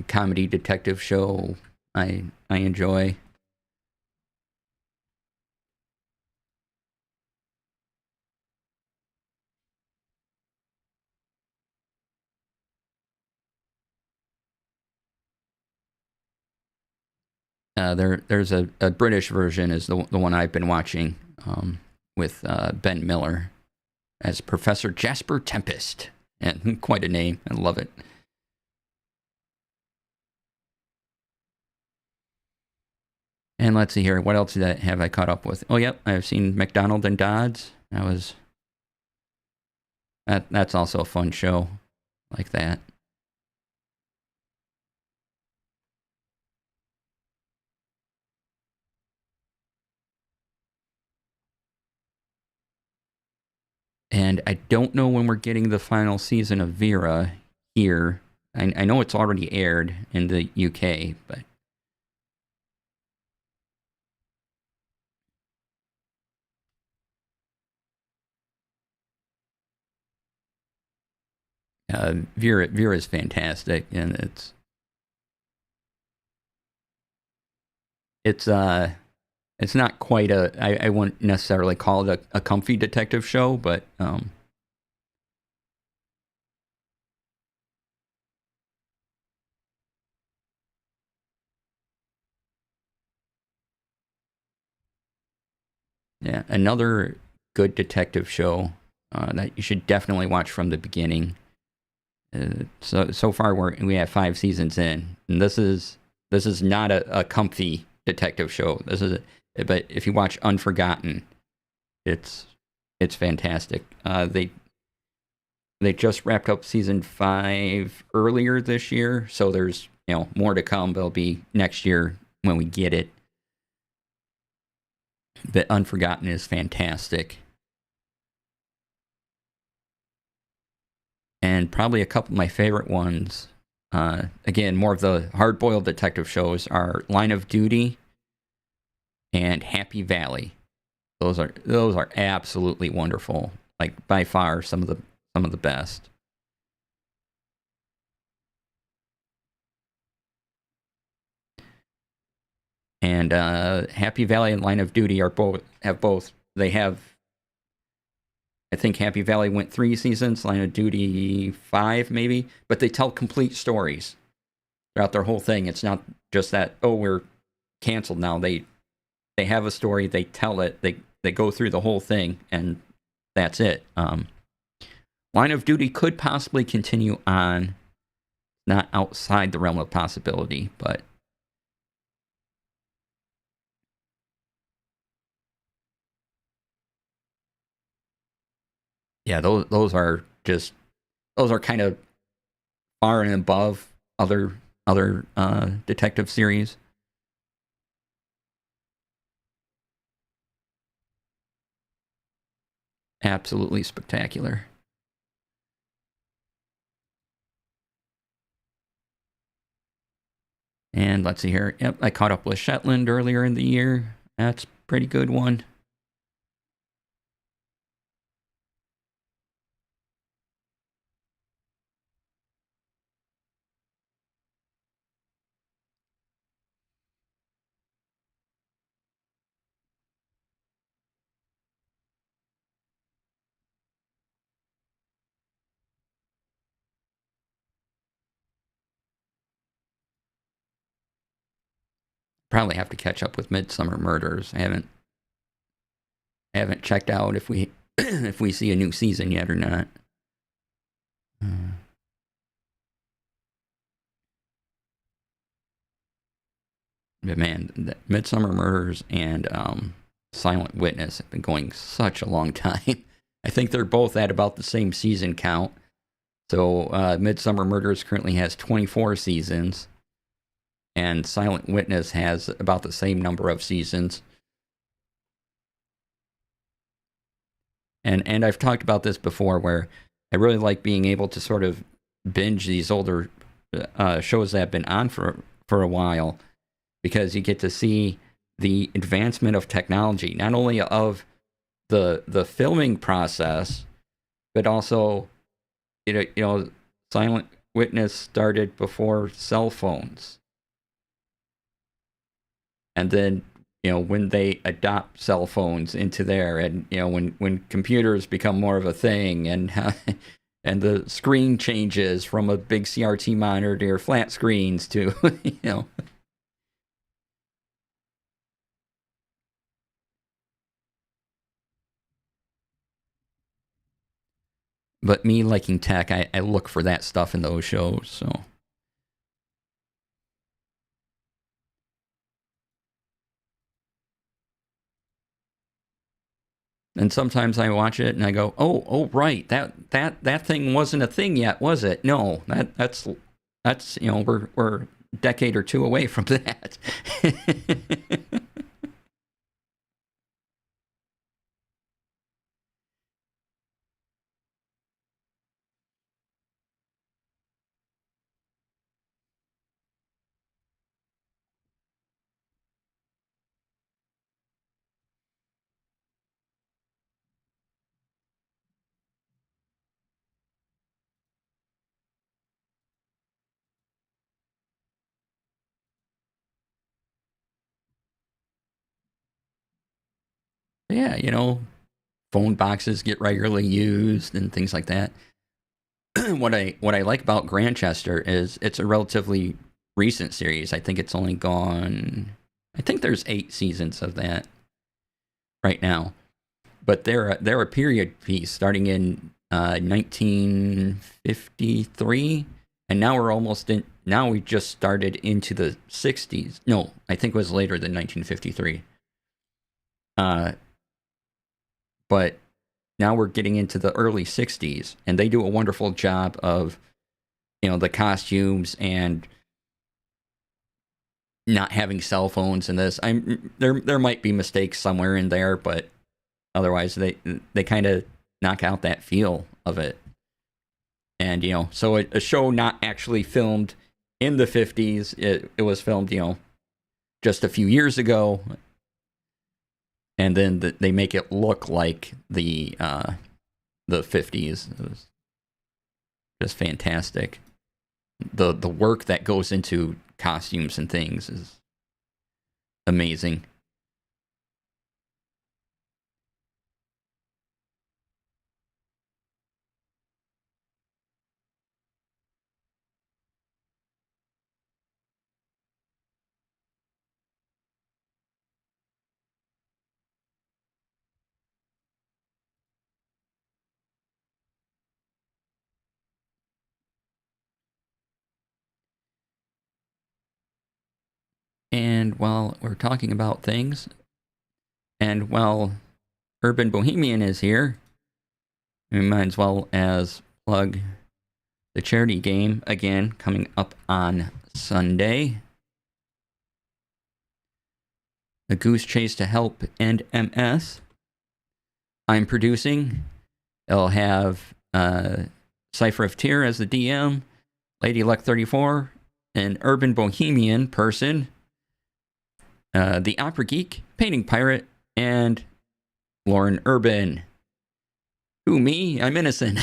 comedy detective show I enjoy. There's a British version is the one I've been watching with Ben Miller as Professor Jasper Tempest, and quite a name. I love it. And let's see here. What else have I caught up with? Oh, yep. I've seen McDonald and Dodds. That's also a fun show like that. And I don't know when we're getting the final season of Vera here. I know it's already aired in the UK, but Vera is fantastic, and it's it's not quite I wouldn't necessarily call it a comfy detective show, but yeah, another good detective show that you should definitely watch from the beginning. So far we have 5 seasons in, and this is not a comfy detective show. But if you watch Unforgotten, it's it's fantastic. They just wrapped up season 5 earlier this year, so there's more to come. There'll be next year when we get it. But Unforgotten is fantastic. And probably a couple of my favorite ones, again, more of the hard boiled detective shows, are Line of Duty and Happy Valley. Those are absolutely wonderful. Like by far some of the best. And Happy Valley and Line of Duty are both they have. I think Happy Valley went 3 seasons, Line of Duty 5 maybe, but they tell complete stories throughout their whole thing. It's not just that, oh, we're canceled now. They have a story, they tell it, they go through the whole thing, and that's it. Line of Duty could possibly continue on, not outside the realm of possibility, but yeah, those are kind of far and above other detective series. Absolutely spectacular. And let's see here. Yep, I caught up with Shetland earlier in the year. That's a pretty good one. Probably have to catch up with Midsummer Murders. I haven't checked out if we if we see a new season yet or not. But man, Midsummer Murders and Silent Witness have been going such a long time. I think they're both at about the same season count. So Midsummer Murders currently has 24 seasons, and Silent Witness has about the same number of seasons. And I've talked about this before, where I really like being able to sort of binge these older shows that have been on for a while, because you get to see the advancement of technology, not only of the filming process, but also Silent Witness started before cell phones, and then when they adopt cell phones into there, and when computers become more of a thing, and and the screen changes from a big CRT monitor to your flat screens to you know but me liking tech, I look for that stuff in those shows. So, and sometimes I watch it and I go, oh right, that thing wasn't a thing yet, was it? No, that's we're a decade or two away from that. Yeah, phone boxes get regularly used and things like that. What I like about Grantchester is it's a relatively recent series. I think it's only gone. I think there's 8 seasons of that right now, but they're a period piece starting in 1953, and now we're almost in. Now we just started into the 60s. No, I think it was later than 1953. Uh, but now we're getting into the early 60s, and they do a wonderful job of the costumes and not having cell phones in this. There might be mistakes somewhere in there, but otherwise they kind of knock out that feel of it. And so a show not actually filmed in the 50s, it was filmed just a few years ago, and then they make it look like the 50s. It was just fantastic. The work that goes into costumes and things is amazing. And while we're talking about things, and while Urban Bohemian is here, we might as well as plug the charity game again, coming up on Sunday. The Goose Chase to Help End MS. I'm producing. It'll have Cypher of Tyr as the DM, Lady Luck 34, an Urban Bohemian person, the Opera Geek, Painting Pirate, and Lauren Urban. Who, me? I'm innocent.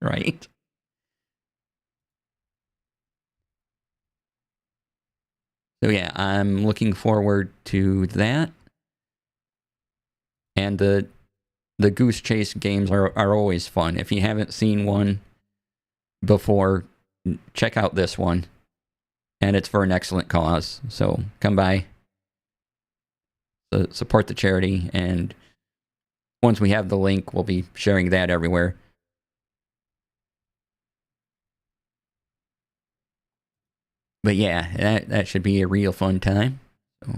Right? So yeah, I'm looking forward to that. And the Goose Chase games are always fun. If you haven't seen one before, check out this one. And it's for an excellent cause. So come by, support the charity, and once we have the link, we'll be sharing that everywhere. But yeah, that should be a real fun time. So.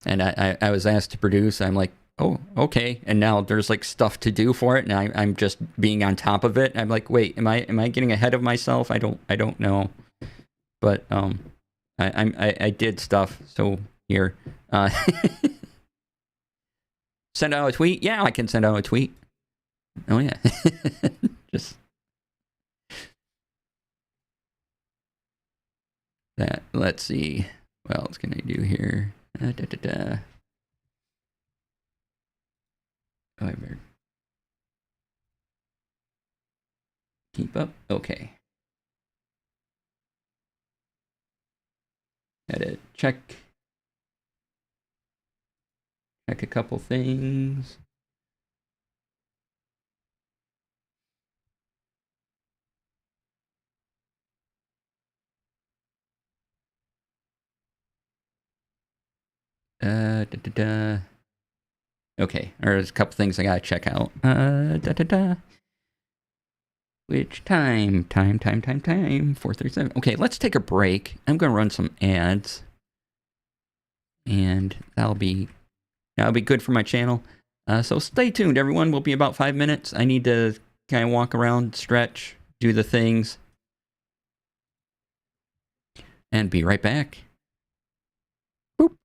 And I was asked to produce. I'm like, oh, okay. And now there's like stuff to do for it, and I'm just being on top of it. I'm like, wait, am I getting ahead of myself? I don't know. But I did stuff. So here, send out a tweet. Yeah, I can send out a tweet. Oh yeah, just that. Let's see. What else can I do here? Oh, I better keep up. Okay. Gotta check a couple things. Okay, there's a couple things I gotta check out. Which time? Time. 4:37. Okay, let's take a break. I'm gonna run some ads, and that'll be good for my channel. So stay tuned, everyone. We'll be about 5 minutes. I need to kind of walk around, stretch, do the things, and be right back. Boop.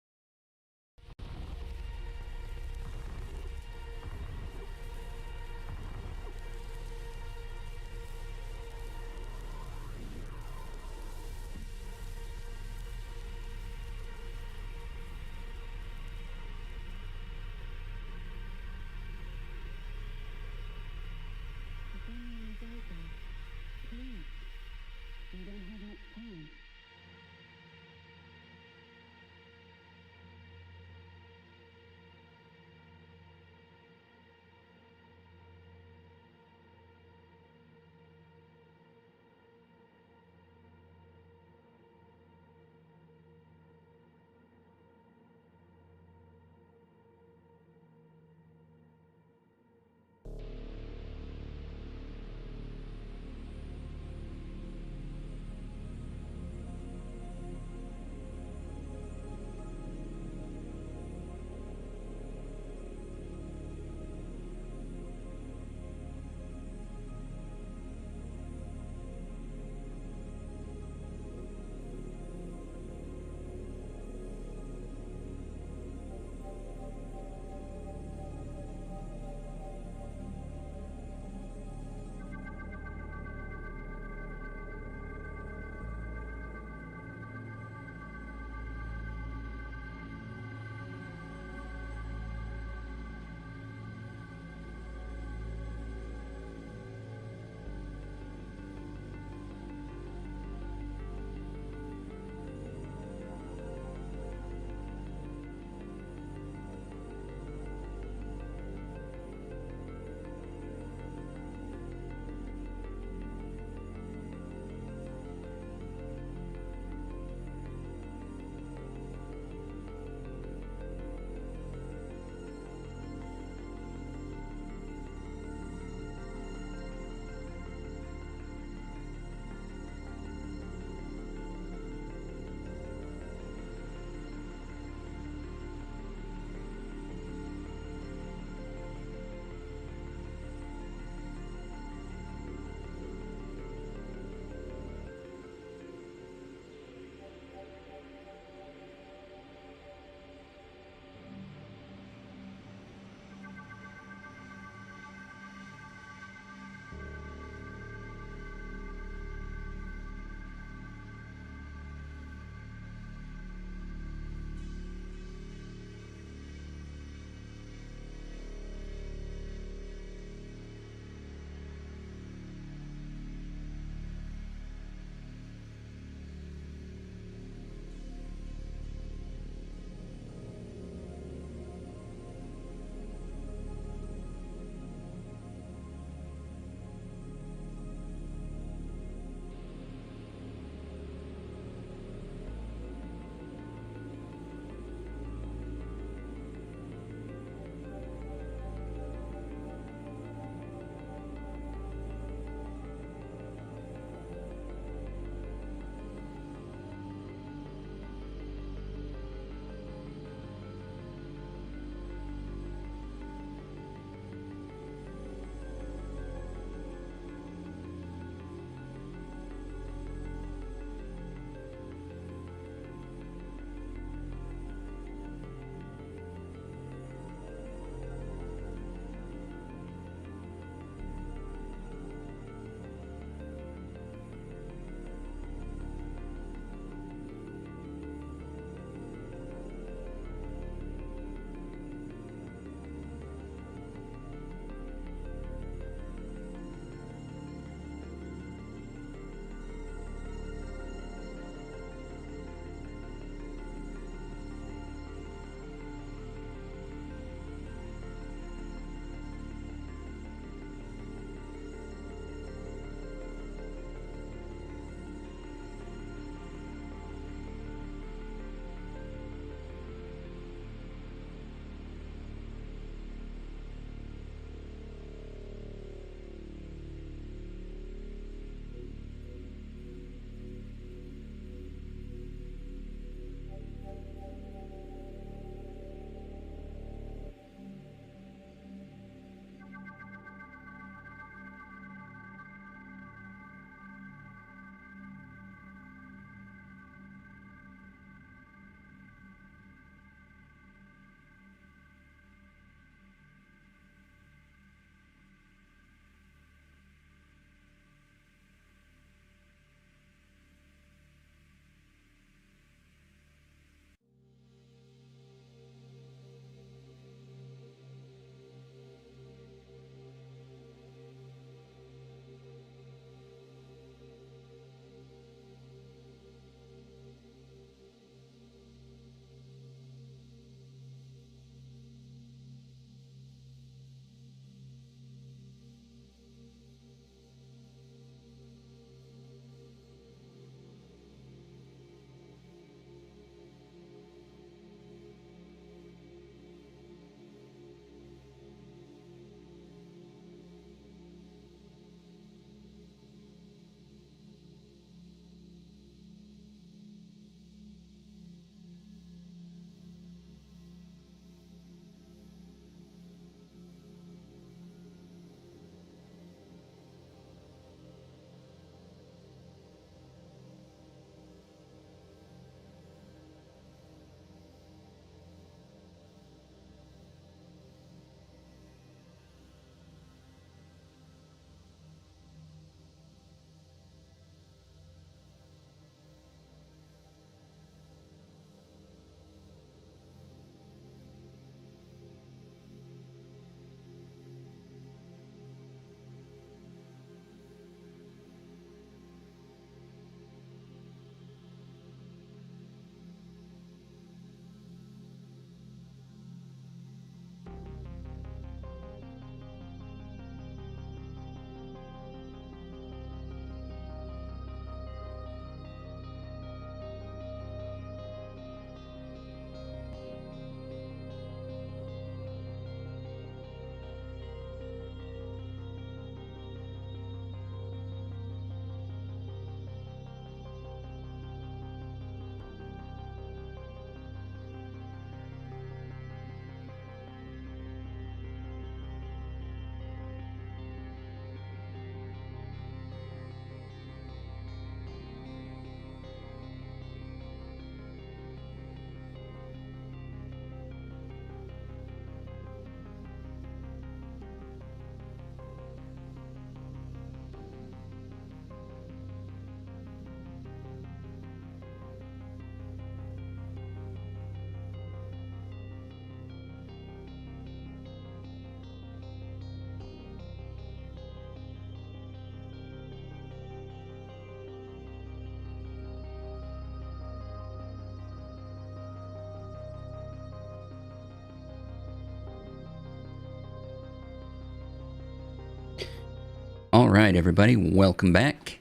All right, everybody, welcome back.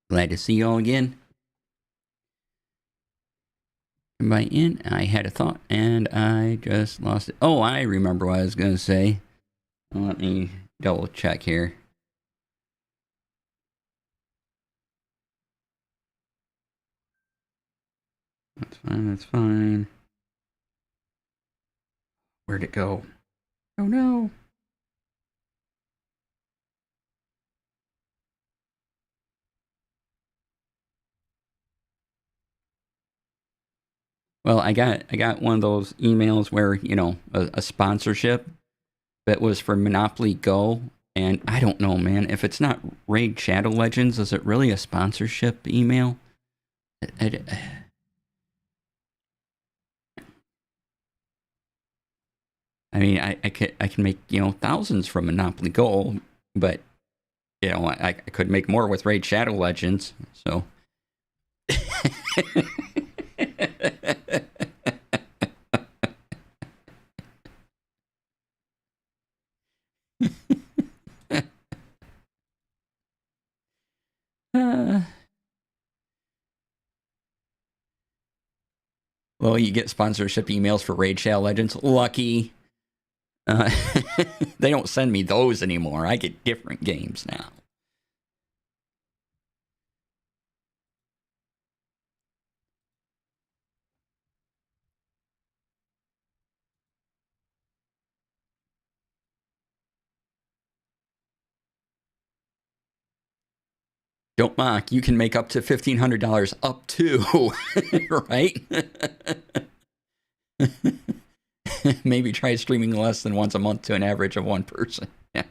Glad to see you all again. Everybody in, I had a thought and I just lost it. Oh, I remember what I was going to say. Let me double check here. That's fine, that's fine. Where'd it go? Oh no. Well, I got one of those emails where, a sponsorship that was for Monopoly Go. And I don't know, man. If it's not Raid Shadow Legends, is it really a sponsorship email? I mean, I can make, thousands from Monopoly Go, but, I could make more with Raid Shadow Legends, so. Well, you get sponsorship emails for Raid Shadow Legends. Lucky. They don't send me those anymore. I get different games now. Don't mock. You can make up to $1,500 up to, right? Maybe try streaming less than once a month to an average of one person. Yeah.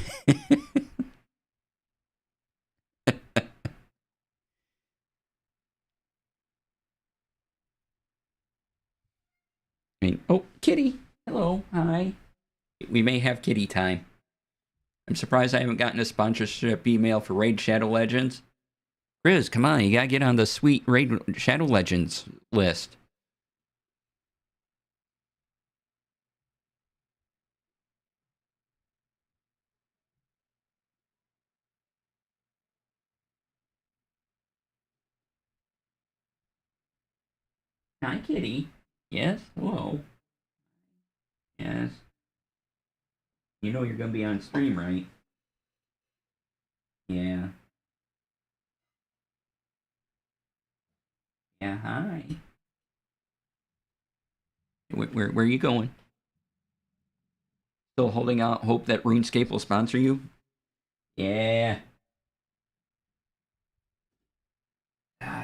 I mean, oh, kitty. Hello. Hi. We may have kitty time. I'm surprised I haven't gotten a sponsorship email for Raid Shadow Legends. Grizz, come on. You gotta get on the sweet Raid Shadow Legends list. Hi, kitty. Yes? Hello. Yes. You know you're gonna be on stream, right? Yeah. Yeah, hi. Where are you going? Still holding out hope that RuneScape will sponsor you? Yeah.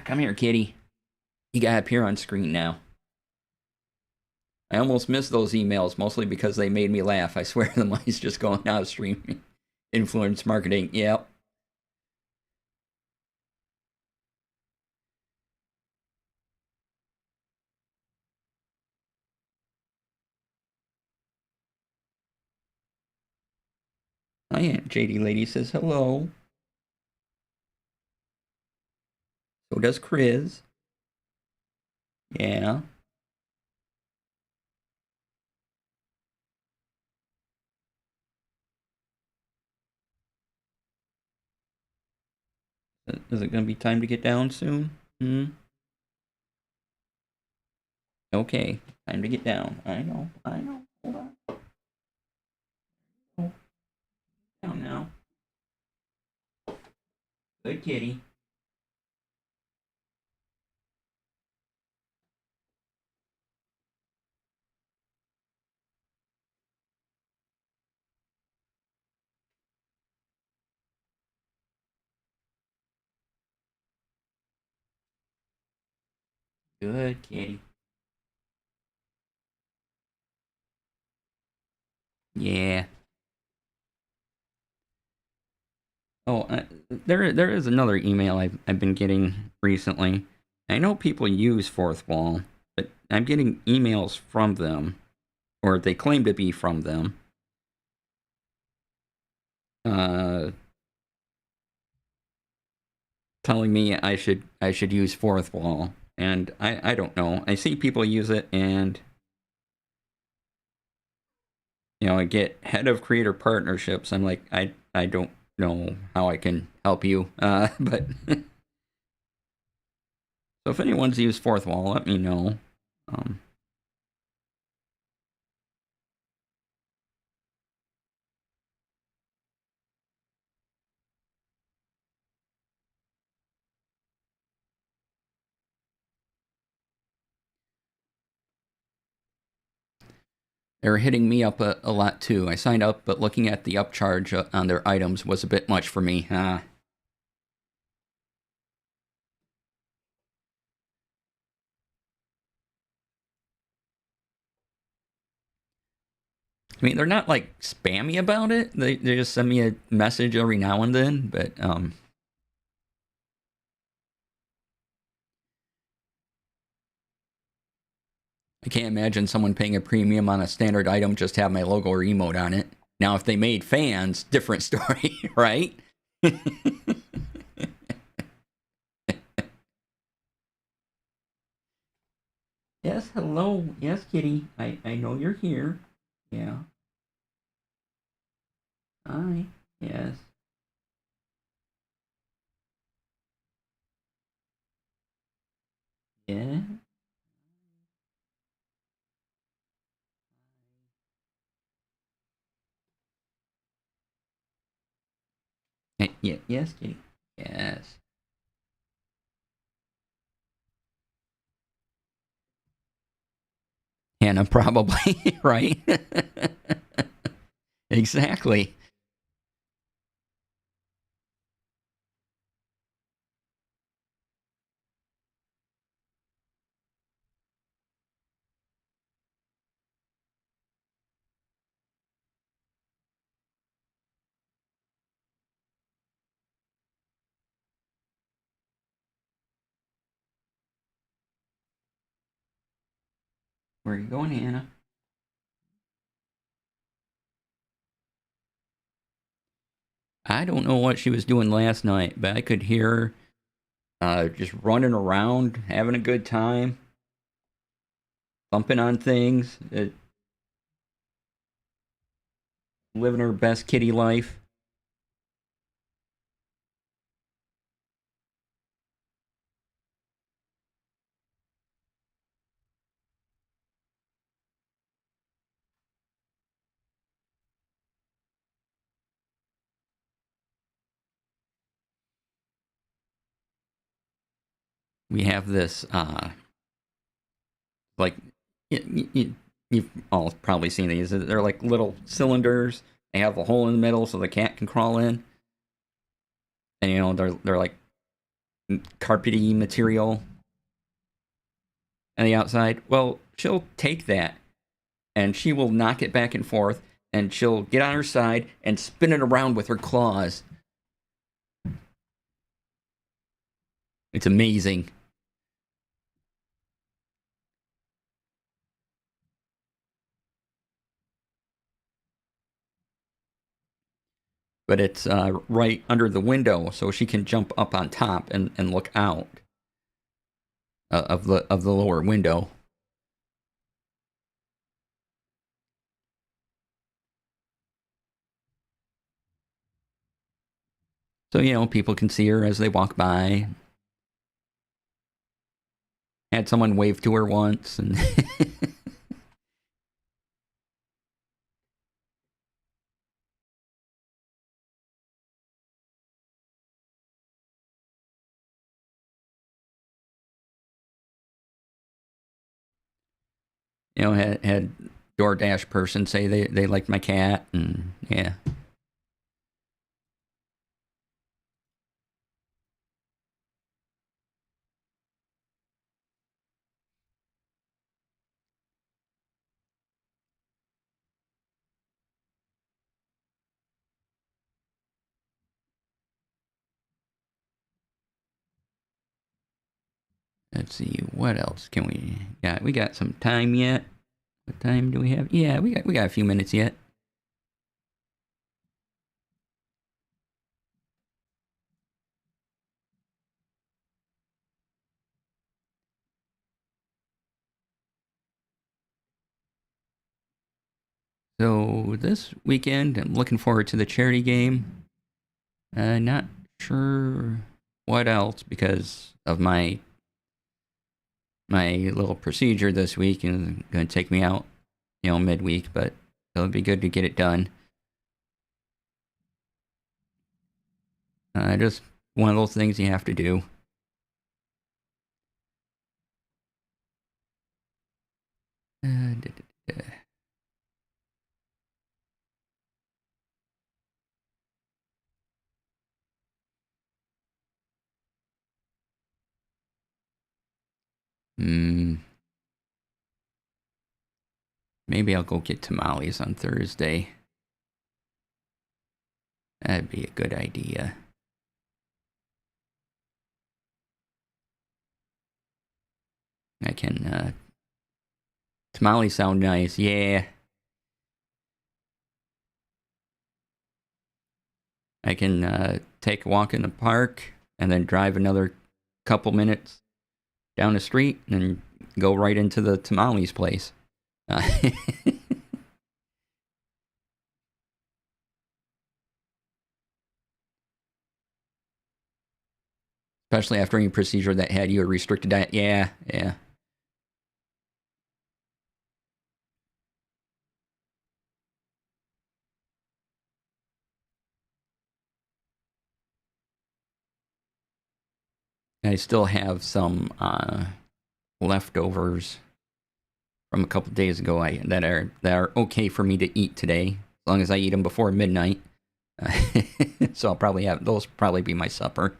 Come here, kitty. You gotta appear on screen now. I almost missed those emails, mostly because they made me laugh. I swear the money's just going out of streaming. Influence marketing, yep. Oh yeah, JD Lady says hello. So does Chris. Yeah. Is it gonna be time to get down soon? Okay, time to get down. I know. Hold on. Oh, down now. Good kitty. Good kitty. Yeah. Oh, there is another email I've been getting recently. I know people use Fourth Wall, but I'm getting emails from them, or they claim to be from them, uh, telling me I should use Fourth Wall, and I don't know. I see people use it, and I get head of creator partnerships. I'm like, I don't know how I can help you. But so if anyone's used Fourth Wall, let me know. Um, they're hitting me up a lot too. I signed up, but looking at the upcharge on their items was a bit much for me. I mean, they're not like spammy about it. They just send me a message every now and then, but I can't imagine someone paying a premium on a standard item just have my logo or emote on it. Now, if they made fans, different story, right? Yes, hello. Yes, kitty. I know you're here. Yeah. Hi. Yes. Yeah. Yeah. Yes, kitty. Yes. Hannah, probably, right? Exactly. Where are you going, Hannah? I don't know what she was doing last night, but I could hear her just running around, having a good time, bumping on things, living her best kitty life. We have this, like, you've all probably seen these. They're like little cylinders. They have a hole in the middle so the cat can crawl in. And, they're like carpety material on the outside. Well, she'll take that and she will knock it back and forth and she'll get on her side and spin it around with her claws. It's amazing. But it's right under the window, so she can jump up on top and look out of the lower window. So people can see her as they walk by. Had someone wave to her once, and had DoorDash person say they liked my cat, and yeah. Let's see what else can we got. We got some time yet. What time do we have? Yeah, we got a few minutes yet. So this weekend, I'm looking forward to the charity game. Not sure what else because of my little procedure this week, and it's going to take me out, midweek. But it'll be good to get it done. Just one of those things you have to do. Maybe I'll go get tamales on Thursday. That'd be a good idea. I can, tamales sound nice, yeah. I can take a walk in the park and then drive another couple minutes down the street and go right into the tamales place. Especially after any procedure that had you a restricted diet. Yeah. I still have some leftovers from a couple days ago that are okay for me to eat today, as long as I eat them before midnight. So I'll probably have those. Probably be my supper.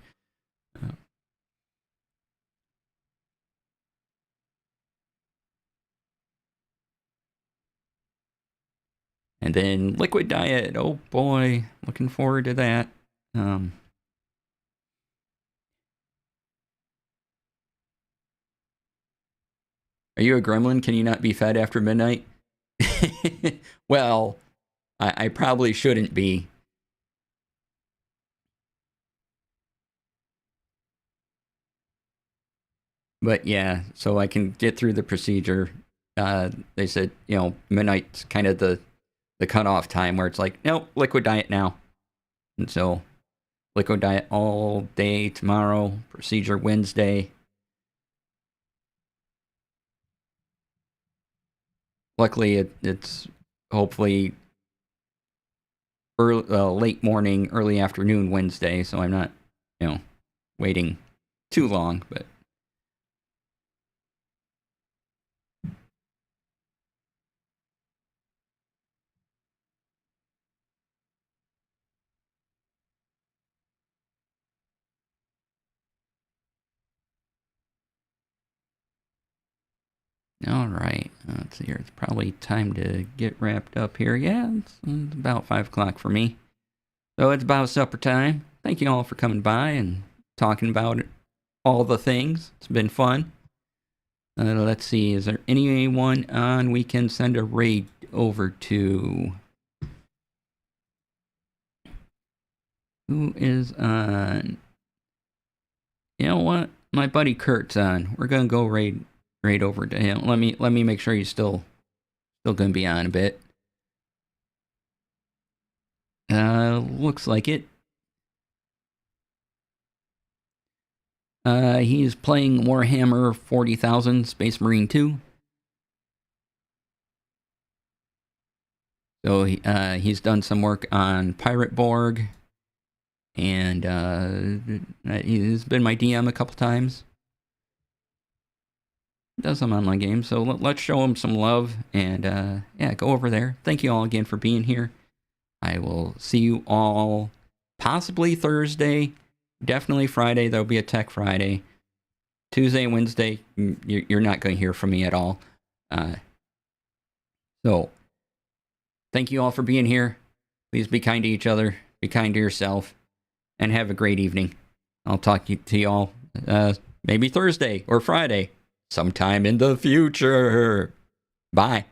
And then liquid diet. Oh boy, looking forward to that. Are you a gremlin? Can you not be fed after midnight? Well, I probably shouldn't be. But yeah, so I can get through the procedure. They said, midnight's kind of the cutoff time where it's like, nope, liquid diet now. And so liquid diet all day tomorrow, procedure Wednesday. Luckily, it's hopefully late morning, early afternoon Wednesday, so I'm not, waiting too long, but all right. Let's see here. It's probably time to get wrapped up here. Yeah, it's about 5 o'clock for me. So it's about supper time. Thank you all for coming by and talking about all the things. It's been fun. Let's see. Is there anyone on we can send a raid over to? Who is on? You know what? My buddy Kurt's on. We're gonna go raid over to him. Let me make sure he's still gonna be on a bit. Looks like it. He's playing Warhammer 40,000 Space Marine 2. So he's done some work on Pirate Borg, and he's been my DM a couple times. Does some online games, so let's show him some love, and yeah, go over there. Thank you all again for being here. I will see you all possibly Thursday, definitely Friday. There'll be a Tech Friday. Tuesday and Wednesday, you're not going to hear from me at all. So, thank you all for being here. Please be kind to each other, be kind to yourself, and have a great evening. I'll talk to you all maybe Thursday or Friday, sometime in the future. Bye.